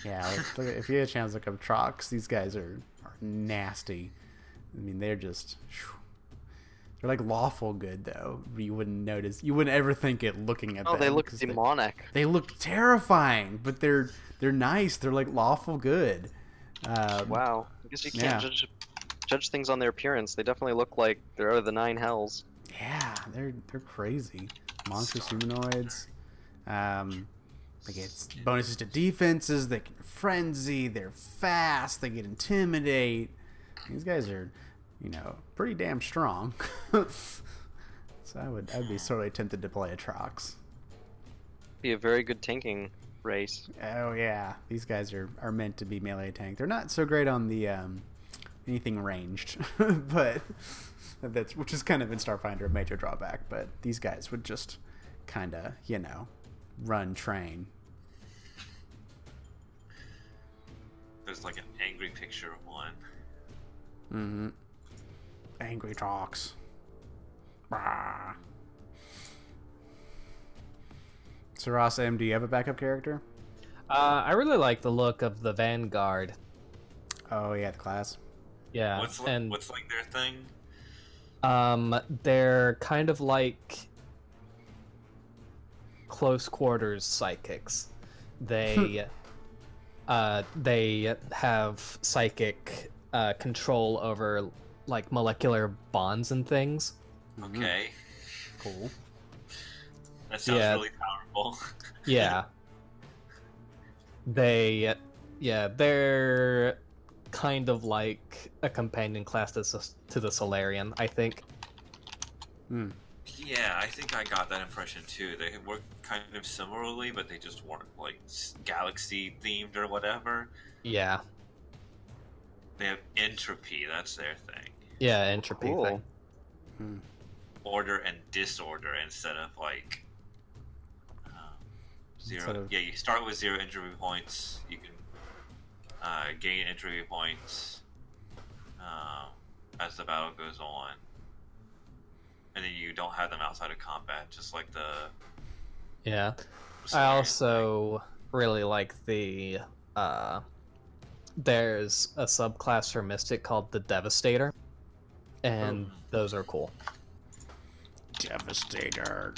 Yeah, if you had a chance to look up Trox, these guys are nasty. I mean, they're just... They're like lawful good, though. You wouldn't notice. You wouldn't ever think it looking at them. Oh, they look demonic. They look terrifying, but they're nice. They're like lawful good. Wow. I guess you can't judge things on their appearance. They definitely look like they're out of the 9 hells. Yeah, they're crazy. Monstrous humanoids. They get bonuses to defenses. They can frenzy. They're fast. They get intimidate. These guys are, pretty damn strong. So I'd be sorely tempted to play a Trox. Be a very good tanking race. Oh yeah, these guys are meant to be melee tank. They're not so great on the anything ranged, but which is kind of in Starfinder a major drawback. But these guys would just kind of run train. There's like an angry picture of one. Mm-hmm. Angry Trox. Bah. So Ross M, do you have a backup character? I really like the look of the Vanguard. Oh yeah, the class. Yeah, What's like their thing? They're kind of like close quarters psychics. They have psychic control over like molecular bonds and things. Okay. Cool. That sounds really powerful. Yeah. They're kind of like a companion class to the Solarian, I think. Hmm. Yeah, I think I got that impression too. They work kind of similarly, but they just weren't like galaxy themed or whatever. Yeah. They have entropy, that's their thing. Yeah, entropy Cool. thing. Hmm. Order and disorder instead of like zero. Yeah, you start with 0 entropy points. You can gain entropy points as the battle goes on, and then you don't have them outside of combat, just like the. Yeah. I Solarian also really like the there's a subclass for Mystic called the Devastator, and those are cool. Devastator.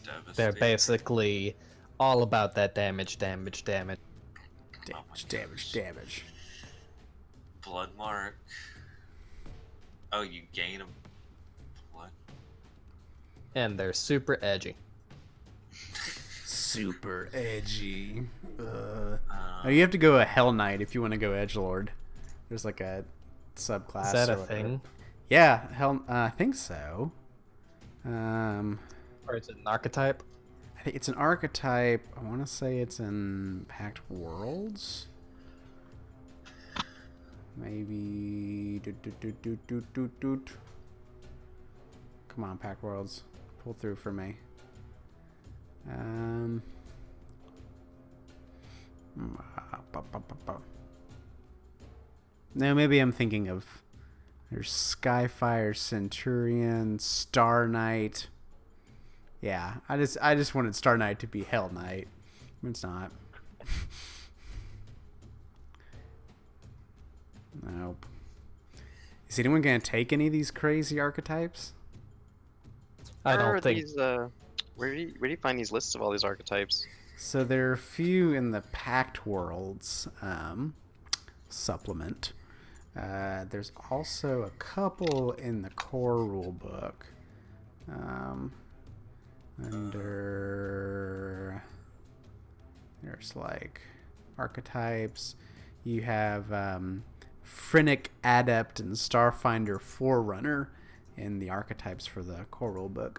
Starfinder They're Devastator. basically all about that damage. Damage. Blood mark. Oh, you gain a blood. And they're super edgy. Super edgy. Oh, you have to go a Hell Knight if you want to go Edgelord. There's like a subclass. Is that or a whatever. thing? Yeah, I think so. Or is it an archetype? I think it's an archetype. I want to say it's in Packed Worlds. Maybe. Come on, Packed Worlds, pull through for me. No, maybe I'm thinking of. There's Skyfire, Centurion, Star Knight. Yeah, I just wanted Star Knight to be Hell Knight. It's not. Nope. Is anyone gonna take any of these crazy archetypes? I Where are don't think. these, where do you find these lists of all these archetypes? So there are a few in the Packed Worlds supplement. There's also a couple in the core rulebook. Under there's like archetypes. You have Phrenic Adept and Starfinder Forerunner in the archetypes for the core rulebook.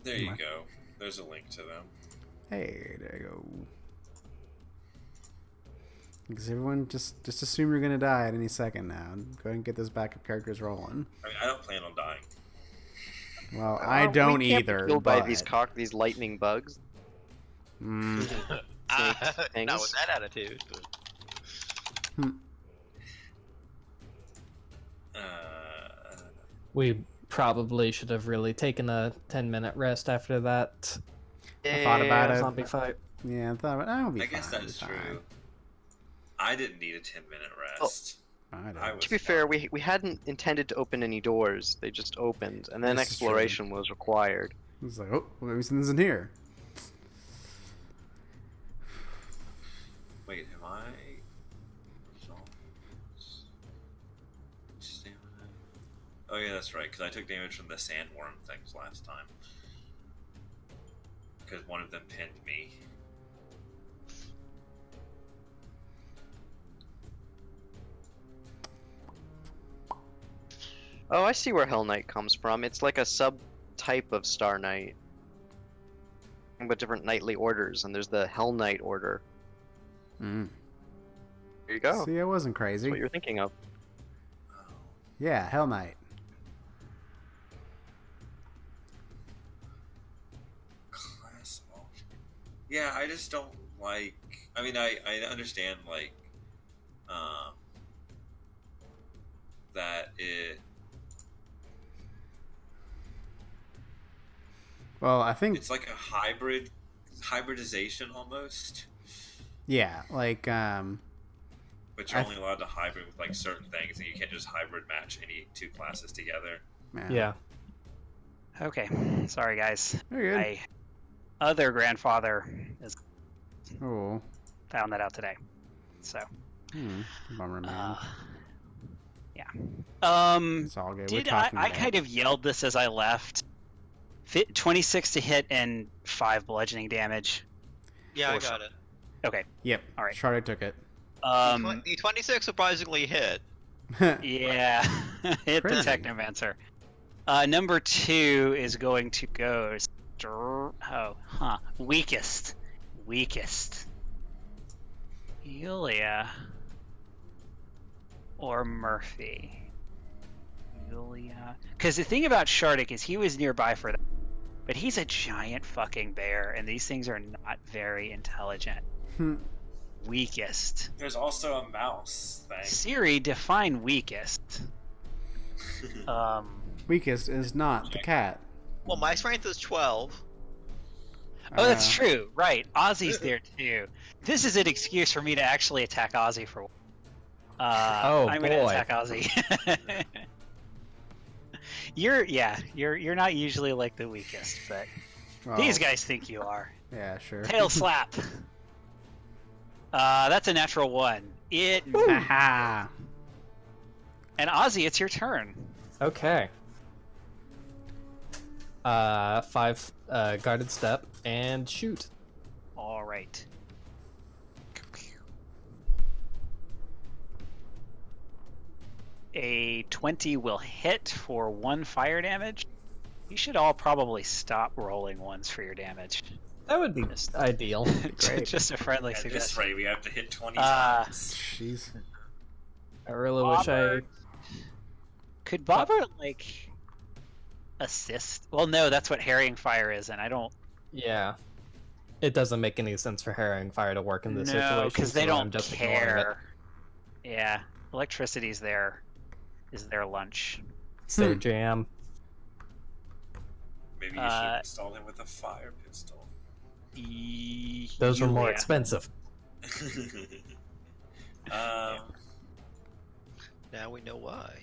There you go. There's a link to them. Hey, there you go. Because everyone just assume you're gonna die at any second now. Go ahead and get those backup characters rolling. I mean, I don't plan on dying. Well, I don't we can't either. be killed by but... these lightning bugs. Mm, take things. Not with that attitude. We probably should have really taken a 10-minute rest after that I thought about it. zombie fight. Yeah, I thought that would be I fine. guess that's true. I didn't need a 10-minute rest. To be fair, we hadn't intended to open any doors. They just opened, and then This is true. exploration was required. I was like, oh, well, maybe something's in here. Wait, am I? Stamina. Oh yeah, that's right. Because I took damage from the sandworm things last time. Because one of them pinned me. Oh, I see where Hell Knight comes from. It's like a subtype of Star Knight. But different knightly orders, and there's the Hell Knight order. Mm. There you go. See, I wasn't That's crazy. what you're thinking of. Yeah, Hell Knight. Class option. Yeah, I just don't like. I mean, I understand like, that it. Well, I think It's like a hybridization almost. yeah, like But you're only allowed to hybrid with like certain things, and you can't just hybrid match any two classes together. Yeah. Okay, sorry guys. Very good. My other grandfather has Oh, found that out today. So, bummer, man. yeah. It's all good. Did We're I talking about kind of yelled this as I left? 26 to hit and 5 bludgeoning damage. Yeah, I got it. Okay. Yep. All right. Charlotte took it. The 26 surprisingly hit. Yeah, hit the Crazy. Technomancer. Number 2 is going to go. Weakest. Yulia or Murphy. Yulia. Because the thing about Shardik is he was nearby for that, but he's a giant fucking bear, and these things are not very intelligent. Weakest. There's also a mouse thing. Siri, define weakest. Weakest is not the cat. Well, my strength is 12. Oh, that's true. Right. Ozzy's there too. This is an excuse for me to actually attack Ozzy for. I'm gonna boy. attack Ozzy. You're not usually like the weakest, but Well, these guys think you are. Yeah, sure. Tail slap. That's a natural 1. It Haha. and Ozzy, it's your turn. Okay. 5 guarded step and shoot. All right. A 20 will hit for 1 fire damage. You should all probably stop rolling ones for your damage. That would be ideal. Great. Just a friendly At this suggestion. rate, we have to hit 20 times. Jeez. I really wish I. Could Bobber like assist? Well, no, that's what harrying fire is, and I don't. Yeah. It doesn't make any sense for harrying fire to work in this No, situation. because they so don't I'm just ignoring care. Yeah, electricity's there. Is their lunch. it. It's their jam. Maybe you should have installed him with a fire pistol. Those were more Yulia. expensive. Now we know why.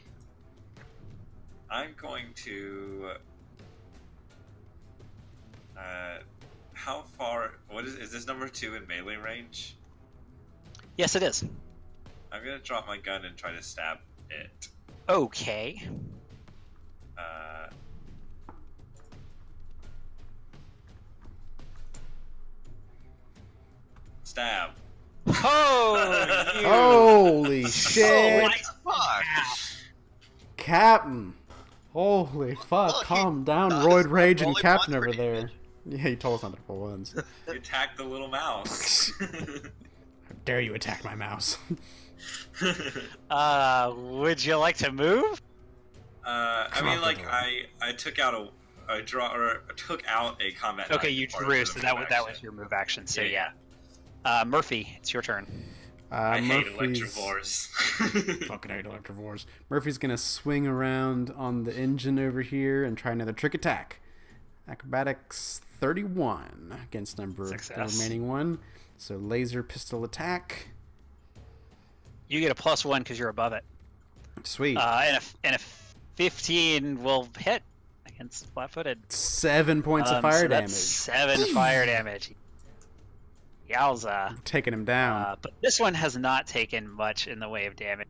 I'm going to. How far? What is this number 2 in melee range? Yes, it is. I'm gonna drop my gun and try to stab it. Okay. Stab. Oh, you. Holy Oh shit! my fuck! Captain! Holy fuck, Look, calm down, us Roid Rage and rolling Captain one over for there. damage. Yeah, you told us not to pull ones. You attacked the little mouse. How dare you attack my mouse? Would you like to move? I mean, like I took out took out a combat. Okay, knife you as part of drew, the so move that was action. your move action. So Yeah. yeah. Murphy, it's your turn. I hate Murphy's... electrovores. Fucking hate electrovores. Murphy's gonna swing around on the engine over here and try another trick attack. Acrobatics 31 against the remaining one. So laser pistol attack. You get a +1 because you're above it. Sweet. And a 15 will hit against flat-footed. 7 points of fire damage. 7 fire damage. Yowza. Taking him down. But this one has not taken much in the way of damage.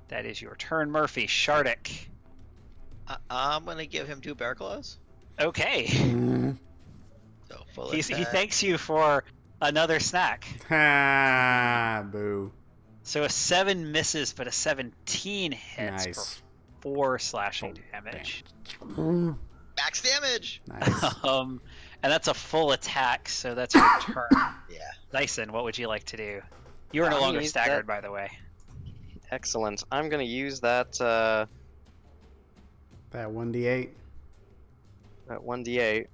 That is your turn, Murphy. Shardik. I'm gonna give him 2 bear claws. Okay. So full He attack. thanks you for another snack. Ha! Boo. So a 7 misses, but a 17 hits Nice. for 4 slashing damage. Max damage. Nice. And that's a full attack, so that's your turn. Yeah. Dyson, what would you like to do? You are no I'm longer gonna use staggered, that- by the way. Excellent. I'm gonna use that That 1d8. that 1d8.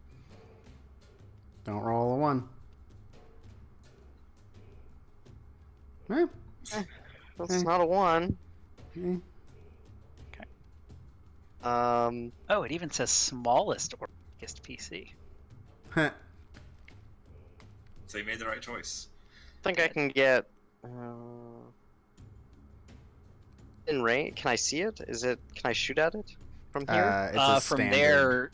Don't roll a 1. Eh, That's not a 1. eh. Oh, it even says smallest or biggest PC. Heh. So you made the right choice. I think I can get. In range? Can I see it? Is it? Can I shoot at it from here? It's a From standard. there,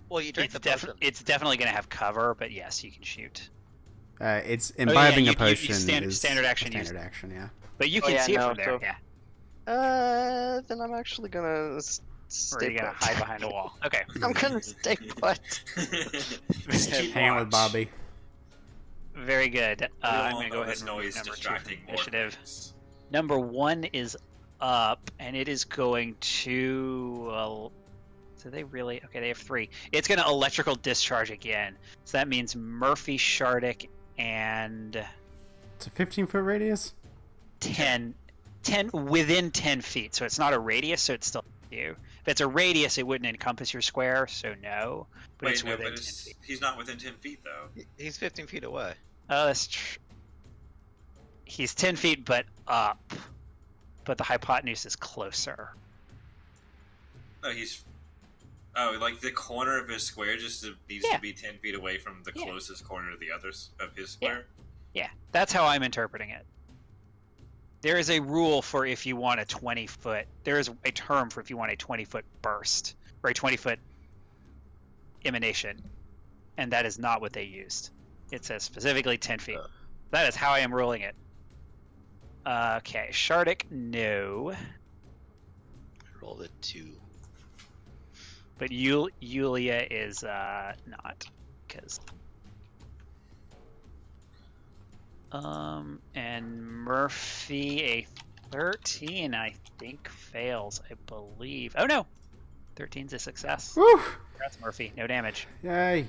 Well, you drink it's, the potion. it's definitely going to have cover, but yes, you can shoot. It's imbibing you- a potion. standard action use. Standard action, yeah. But you Oh, can yeah, see it no, from there, so- yeah. Then I'm actually gonna Or are stay you going to put. hide behind a wall? Okay. I'm gonna stay put. Just keep Hang with watch. Bobby. Very good. We I'm all going to know go ahead this and remove noise number 2 distracting from more initiative. things. Number 1 is up, and it is going to... do they really... Okay, they have 3. It's going to electrical discharge again. So that means Murphy, Shardik, and It's a 15-foot radius? 10 within 10 feet. So it's not a radius, so it's still you. If it's a radius, it wouldn't encompass your square, so no. But it's Wait, no, within but 10 feet. he's not within 10 feet, though. He's 15 feet away. Oh, that's he's 10 feet, but up. But the hypotenuse is closer. No, he's... Oh, like the corner of his square just needs Yeah. to be 10 feet away from the Yeah. closest corner of the others of his square? Yeah, that's how I'm interpreting it. There is a rule for if you want a 20-foot... There is a term for if you want a 20-foot burst, or a 20-foot emanation. And that is not what they used. It says specifically 10 feet. That is how I am ruling it. Okay, Shardik, no. Rolled a 2. But Yulia is not, because... and Murphy, a 13, I think, fails, I believe. Oh, no! 13's a success. Woo! Congrats, Murphy. No damage. Yay.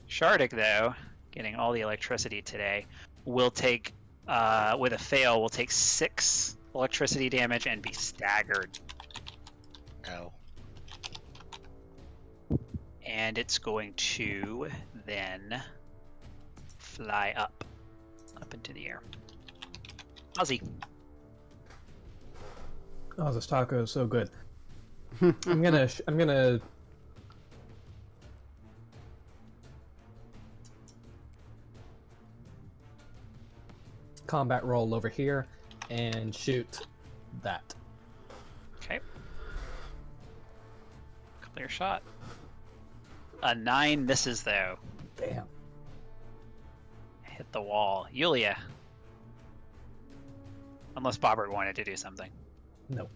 Shardik, though, getting all the electricity today, will take, with a fail, will take 6 electricity damage and be staggered. Oh. And it's going to then fly up into the air. Ozzy. Oh, this taco is so good. I'm gonna combat roll over here and shoot that. Okay. Clear shot. A 9 misses, though. Damn. Hit the wall. Yulia. Unless Bobbert wanted to do something. No.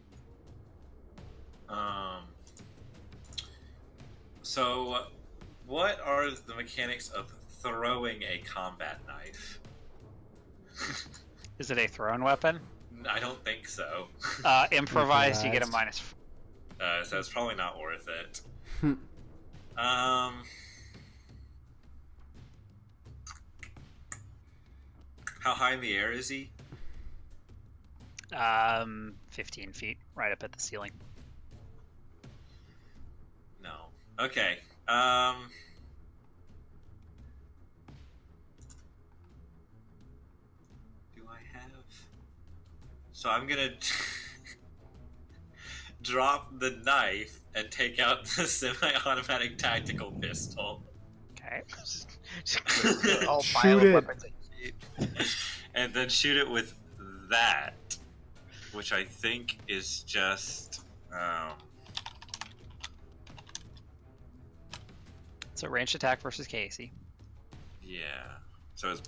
So, what are the mechanics of throwing a combat knife? Is it a thrown weapon? I don't think so. Improvised, you get a Improvised. -4. So it's probably not worth it. Hmm. How high in the air is he? 15 feet, right up at the ceiling. Okay. Do I have? So I'm gonna drop the knife and take out the semi-automatic tactical pistol, Okay. All Shoot pile of it. weapons. and then shoot it with that, which I think is just. So ranged attack versus Casey. Yeah. So it's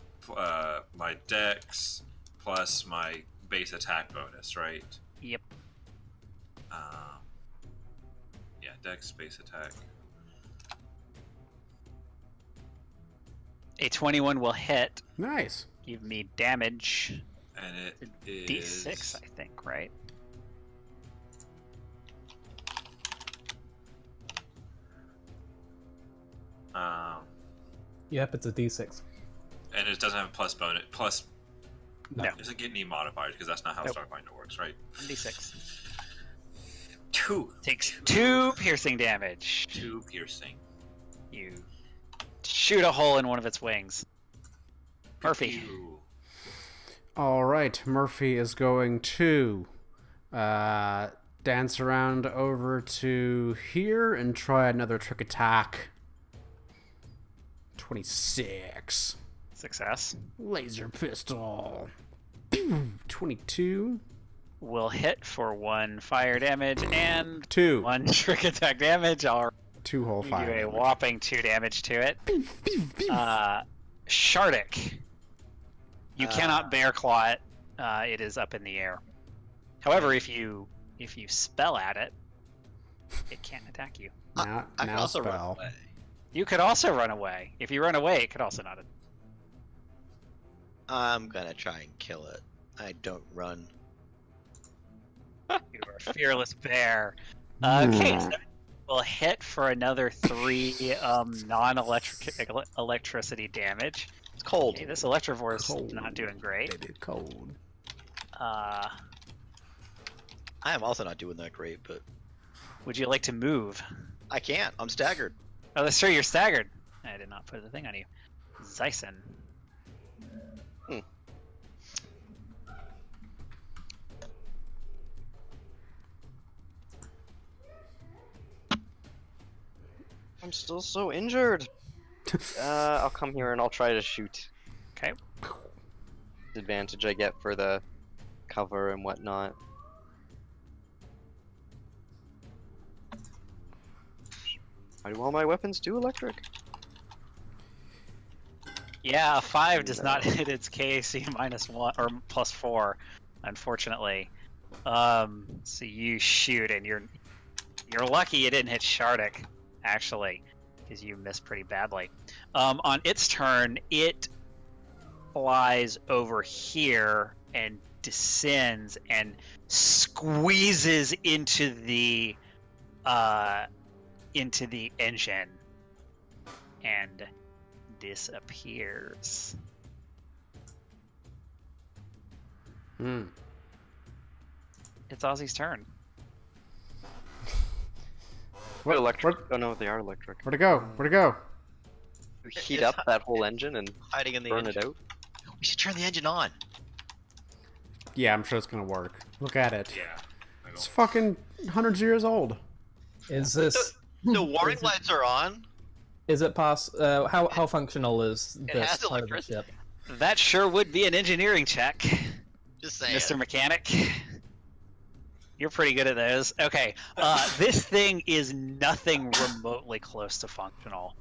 my dex plus my base attack bonus, right? Yep. Yeah, dex, base attack. A 21 will hit. Nice. Give me damage. And it is D6, I think, right? Yep, it's a D6. And it doesn't have a plus bonus. Plus, No. does it get any modifiers? Because that's not how Nope. Starfinder works, right? D6. 2. Takes 2 piercing damage. 2 piercing. You shoot a hole in one of its wings. Murphy. Pew. All right, Murphy is going to dance around over to here and try another trick attack. 26. Success. Laser pistol. Pew! 22. Will hit for 1 fire damage and 2. 1 trick attack damage. I'll 2 whole do fire. a damage. whopping 2 damage to it. Shardik. You cannot bear claw it. It is up in the air. However, if you spell at it, it can't attack you. Now, I can now also run spell. away. You could also run away. If you run away, it could also not. I'm gonna try and kill it. I don't run. You are a fearless bear. Okay, so will hit for another 3 non-electricity damage. It's cold. Okay, this Electrovore is Cold. not doing great. Baby, cold. I am also not doing that great, but Would you like to move? I can't. I'm staggered. Oh, that's true. You're staggered. I did not put the thing on you. Zyson. I'm still so injured. I'll come here and I'll try to shoot. Okay. Advantage I get for the cover and whatnot. Why do all my weapons do electric? Yeah, a 5 does not hit its KAC -1 or +4, unfortunately. So you shoot, and you're lucky it didn't hit Shardik, actually, because you missed pretty badly. On its turn, it flies over here and descends and squeezes into the engine and disappears. It's Ozzy's turn. What electric? Oh no, they are electric. Where'd it go? Where'd it go? Heat up that whole engine and Hiding in the burn engine. it out. We should turn the engine on. Yeah, I'm sure it's gonna work. Look at it. Yeah. I It's don't- fucking hundreds of years old. Is this? The warning lights are on. Is it how functional is It this has part of the electricity. ship? That sure would be an engineering check, Just saying. Mr. Mechanic. You're pretty good at those. Okay, this thing is nothing remotely close to functional.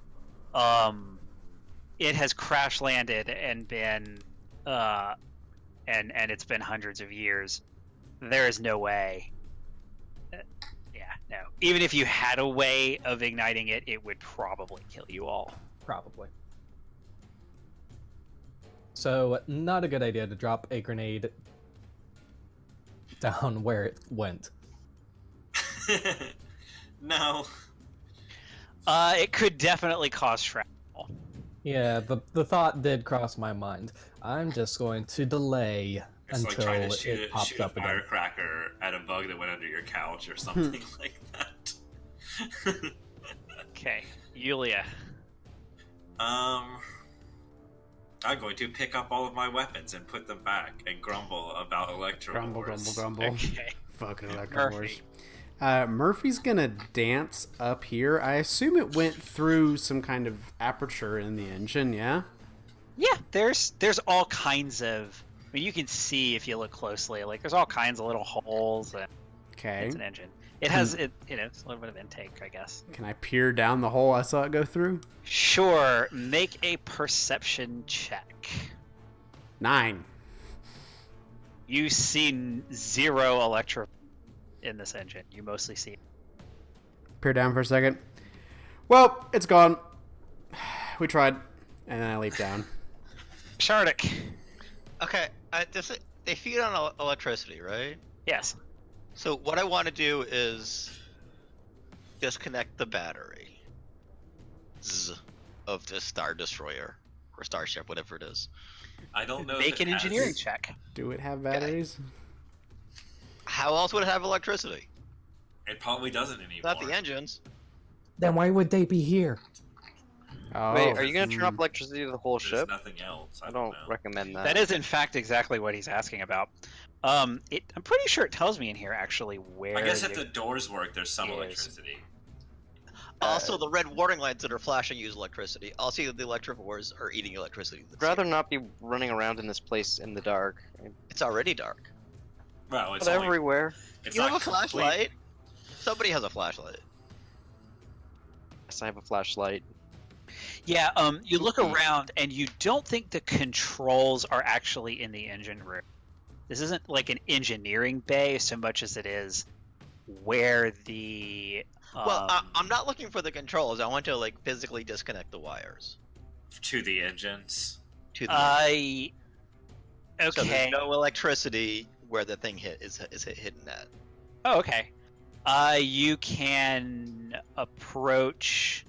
It has crash landed and been, and it's been hundreds of years. There is no way. Yeah, no. Even if you had a way of igniting it, it would probably kill you all. Probably. So, not a good idea to drop a grenade down where it went. No. It could definitely cause shrapnel. Yeah, the thought did cross my mind. I'm just going to delay It's like until trying to shoot, it pops shoot a up again. firecracker at a bug that went under your couch or something like that. Okay, Yulia. I'm going to pick up all of my weapons and put them back and grumble about Electro Grumble, Wars. grumble, grumble. Okay. Fucking Electro Murphy. Wars. Murphy's gonna dance up here. I assume it went through some kind of aperture in the engine, yeah? Yeah, there's all kinds of. I mean, you can see if you look closely. Like, there's all kinds of little holes, and Okay. it's an engine. It has it. You know, it's a little bit of intake, I guess. Can I peer down the hole I saw it go through? Sure. Make a perception check. 9. You see zero electro in this engine. You mostly see. Peer down for a second. Well, it's gone. We tried. And then I leap down. Shardik. Okay, they feed on electricity, right? Yes. So what I want to do is disconnect the battery of this Star Destroyer or Starship, whatever it is. I don't know. Make if an it has- engineering check. Do it have batteries? How else would it have electricity? It probably doesn't anymore. Not the engines. Then why would they be here? Oh. Wait, are you gonna turn off electricity to the whole There's ship? nothing else. I I don't know. recommend that. That is, in fact, exactly what he's asking about. I'm pretty sure it tells me in here actually where. I guess if the doors work, there's some Yes. electricity. Also, the red warning lights that are flashing use electricity. I'll see that the electrovores are eating electricity. I'd rather not be running around in this place in the dark. It's already dark. Well, it's But only, everywhere. it's You have not a complete- flashlight? Somebody has a flashlight. Yes, I have a flashlight. Yeah, you look around and you don't think the controls are actually in the engine room. This isn't like an engineering bay so much as it is where the. Well, I'm not looking for the controls. I want to like physically disconnect the wires to the engines. to the. I. So Okay. there's no electricity where the thing is hidden at. Oh, okay. You can approach.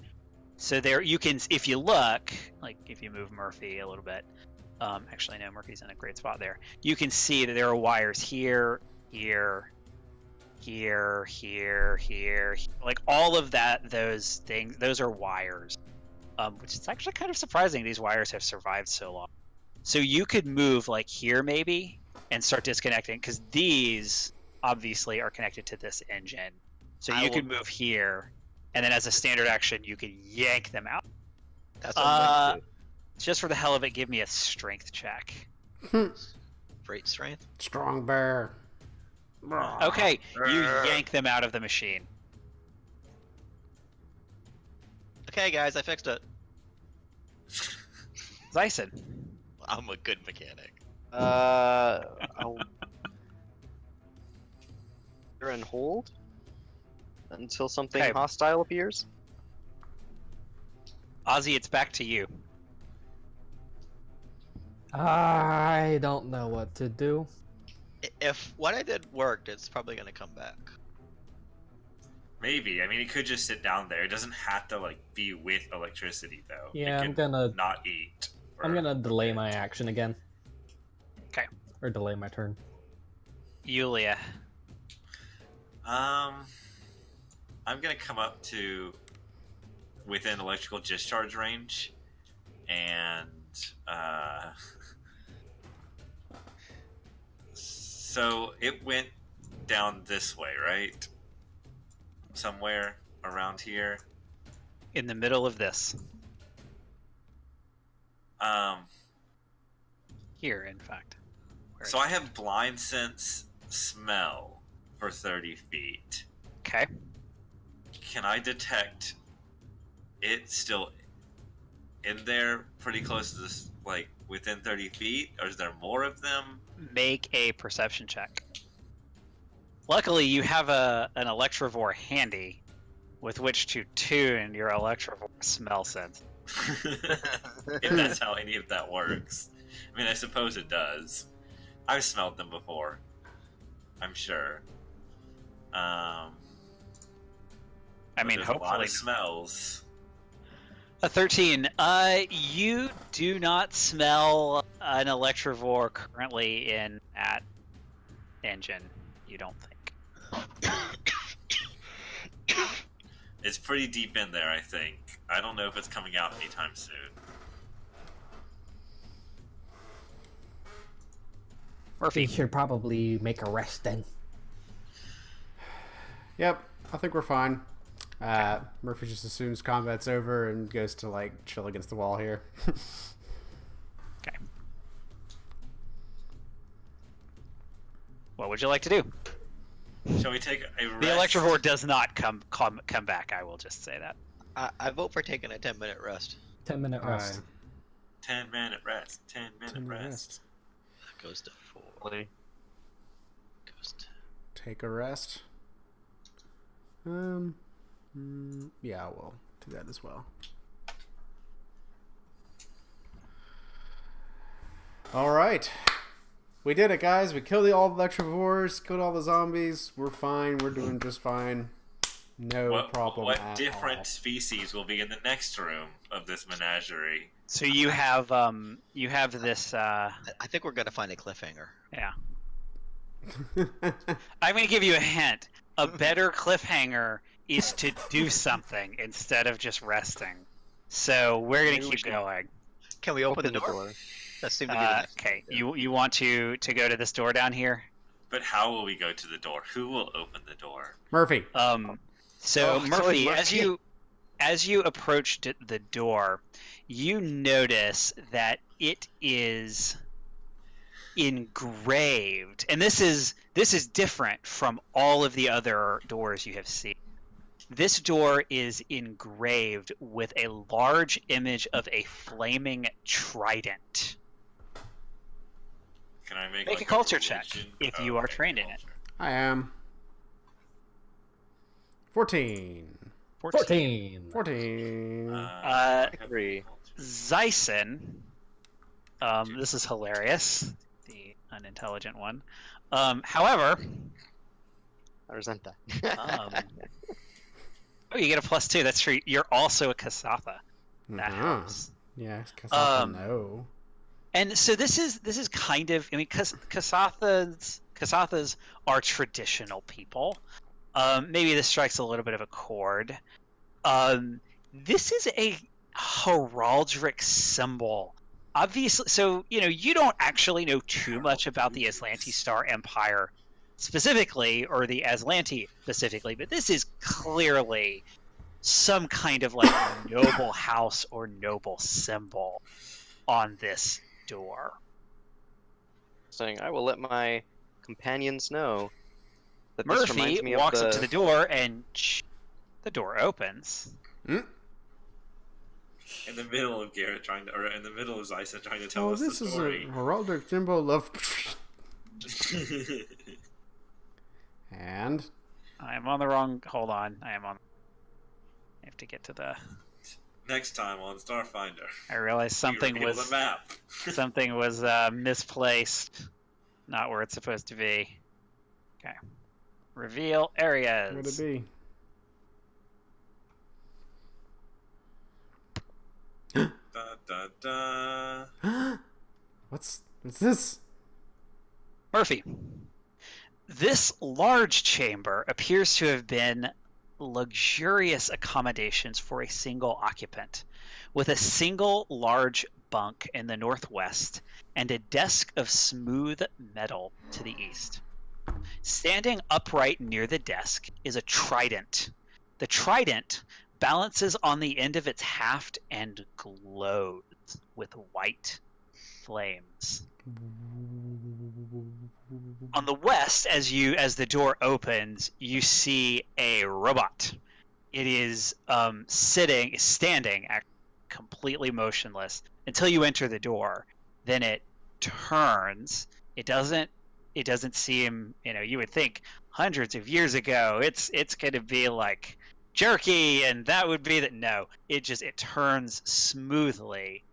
So there, you can, if you look, like if you move Murphy a little bit. Actually, no, Murphy's in a great spot there. You can see that there are wires here, here, here, here, here. Like all of that, those things, those are wires. Which is actually kind of surprising. These wires have survived so long. So you could move like here maybe and start disconnecting because these obviously are connected to this engine. So you could move here, and then as a standard action, you could yank them out. That's what I'm going to Just for the hell of it, give me a strength check. do. Great strength. Strong bear. Okay, you yank them out of the machine. Okay, guys, I fixed it. Zyson. I'm a good mechanic. I'll... You're in hold until something Okay. hostile appears. Ozzy, it's back to you. I don't know what to do. If what I did worked, it's probably going to come back. Maybe. I mean, it could just sit down there. It doesn't have to like be with electricity, though. Yeah, it I'm could gonna not eat. I'm gonna delay my action again. Okay. Or delay my turn. Yulia. I'm gonna come up to within electrical discharge range, and so it went down this way, right? Somewhere around here. In the middle of this. Here, in fact. Where So I have blind sense smell for 30 feet. Okay. Can I detect it still in there pretty close to this, like within 30 feet? Or is there more of them? Make a perception check. Luckily, you have an Electrovore handy with which to tune your Electrovore smell sense. If that's how any of that works. I mean, I suppose it does. I've smelled them before. I'm sure. I mean, There's a lot hopefully. of smells. A 13. You do not smell an Electrovore currently in that engine. You don't think. It's pretty deep in there, I think. I don't know if it's coming out anytime soon. We should probably make a rest then. Yep, I think we're fine. Murphy just assumes combat's over and goes to like chill against the wall here. Okay. What would you like to do? Shall we take a rest? The Electrovore does not come back. I will just say that. I vote for taking a 10-minute rest. 10-minute rest. 10-minute rest. 10-minute rest. That goes to 4. Goes to... Take a rest. Yeah, we'll do that as well. All right. We did it, guys. We killed all the Electrovores, killed all the zombies. We're fine. We're doing just fine. No problem What at different all. species will be in the next room of this menagerie? So you have this. I think we're gonna find a cliffhanger. Yeah. I'm going to give you a hint. A better cliffhanger is to do something instead of just resting. So we're going to keep going. Can we open the door? That seemed to be the next Okay, thing. you want to go to this door down here? But how will we go to the door? Who will open the door? Murphy. So Murphy, Murphy. as you approached the door, you notice that it is engraved, and this is different from all of the other doors you have seen. This door is engraved with a large image of a flaming trident. Can I make Make like a culture check religion? if you are okay, trained in it. culture. I am. 14. 14. 14. I have 3. culture. Zyson, this is hilarious, the unintelligent one. However, I resent that. oh, you get a +2. That's true. You're also a Kasatha. That helps. Yeah, because I Um, know. And so this is kind of, I mean, Kasathas are traditional people. Maybe this strikes a little bit of a chord. This is a heraldic symbol. Obviously, so you don't actually know too much about the Aslanti Star Empire specifically, or the Aslanti specifically, but this is clearly some kind of like noble house or noble symbol on this door. Saying, I will let my companions know that this Murphy reminds me walks of up to the door and the door opens. In the middle of Garrett or in the middle of Zyson trying to tell us this the is a story. heraldic symbol of... And... I am on the wrong. Hold on. I have to get to the. Next time on Starfinder, I realized something we reveal was the map. something was misplaced, not where it's supposed to be. Okay. Reveal areas. What would it be? Da, da, da. What's this? Murphy. This large chamber appears to have been luxurious accommodations for a single occupant, with a single large bunk in the northwest and a desk of smooth metal to the east. Standing upright near the desk is a trident. The trident balances on the end of its haft and glows with white flames. On the west, as the door opens, you see a robot. It is standing, completely motionless until you enter the door. Then it turns. It doesn't seem. You would think hundreds of years ago, it's going to be like jerky, and that would be that. No, it turns smoothly,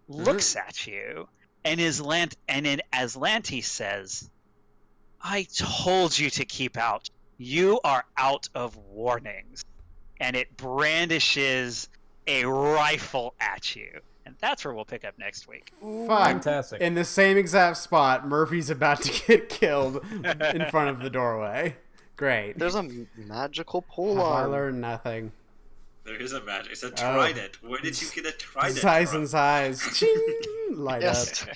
looks at you, and in Aslanti says, I told you to keep out. You are out of warnings. And it brandishes a rifle at you. And that's where we'll pick up next week. Fuck. Fantastic. In the same exact spot, Murphy's about to get killed in front of the doorway. Great. There's a magical pole I arm. learned nothing. There is a magic. It's a trident. Where did you get a trident Tyson's from? eyes. Ching! Light Yes. up.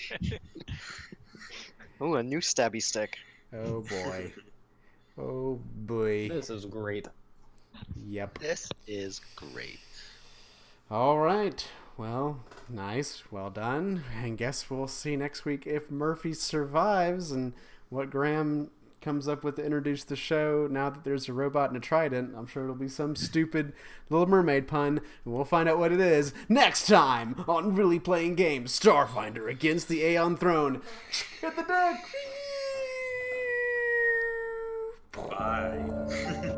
Ooh, a new stabby stick. Oh boy. Oh boy. This is great. Yep. This is great. All right. Well, nice. Well done. And guess we'll see next week if Murphy survives and what Graham comes up with to introduce the show now that there's a robot and a trident. I'm sure it'll be some stupid Little Mermaid pun, and we'll find out what it is next time on Really Playing Games Starfinder against the Aeon throne. Hit the deck! Bye.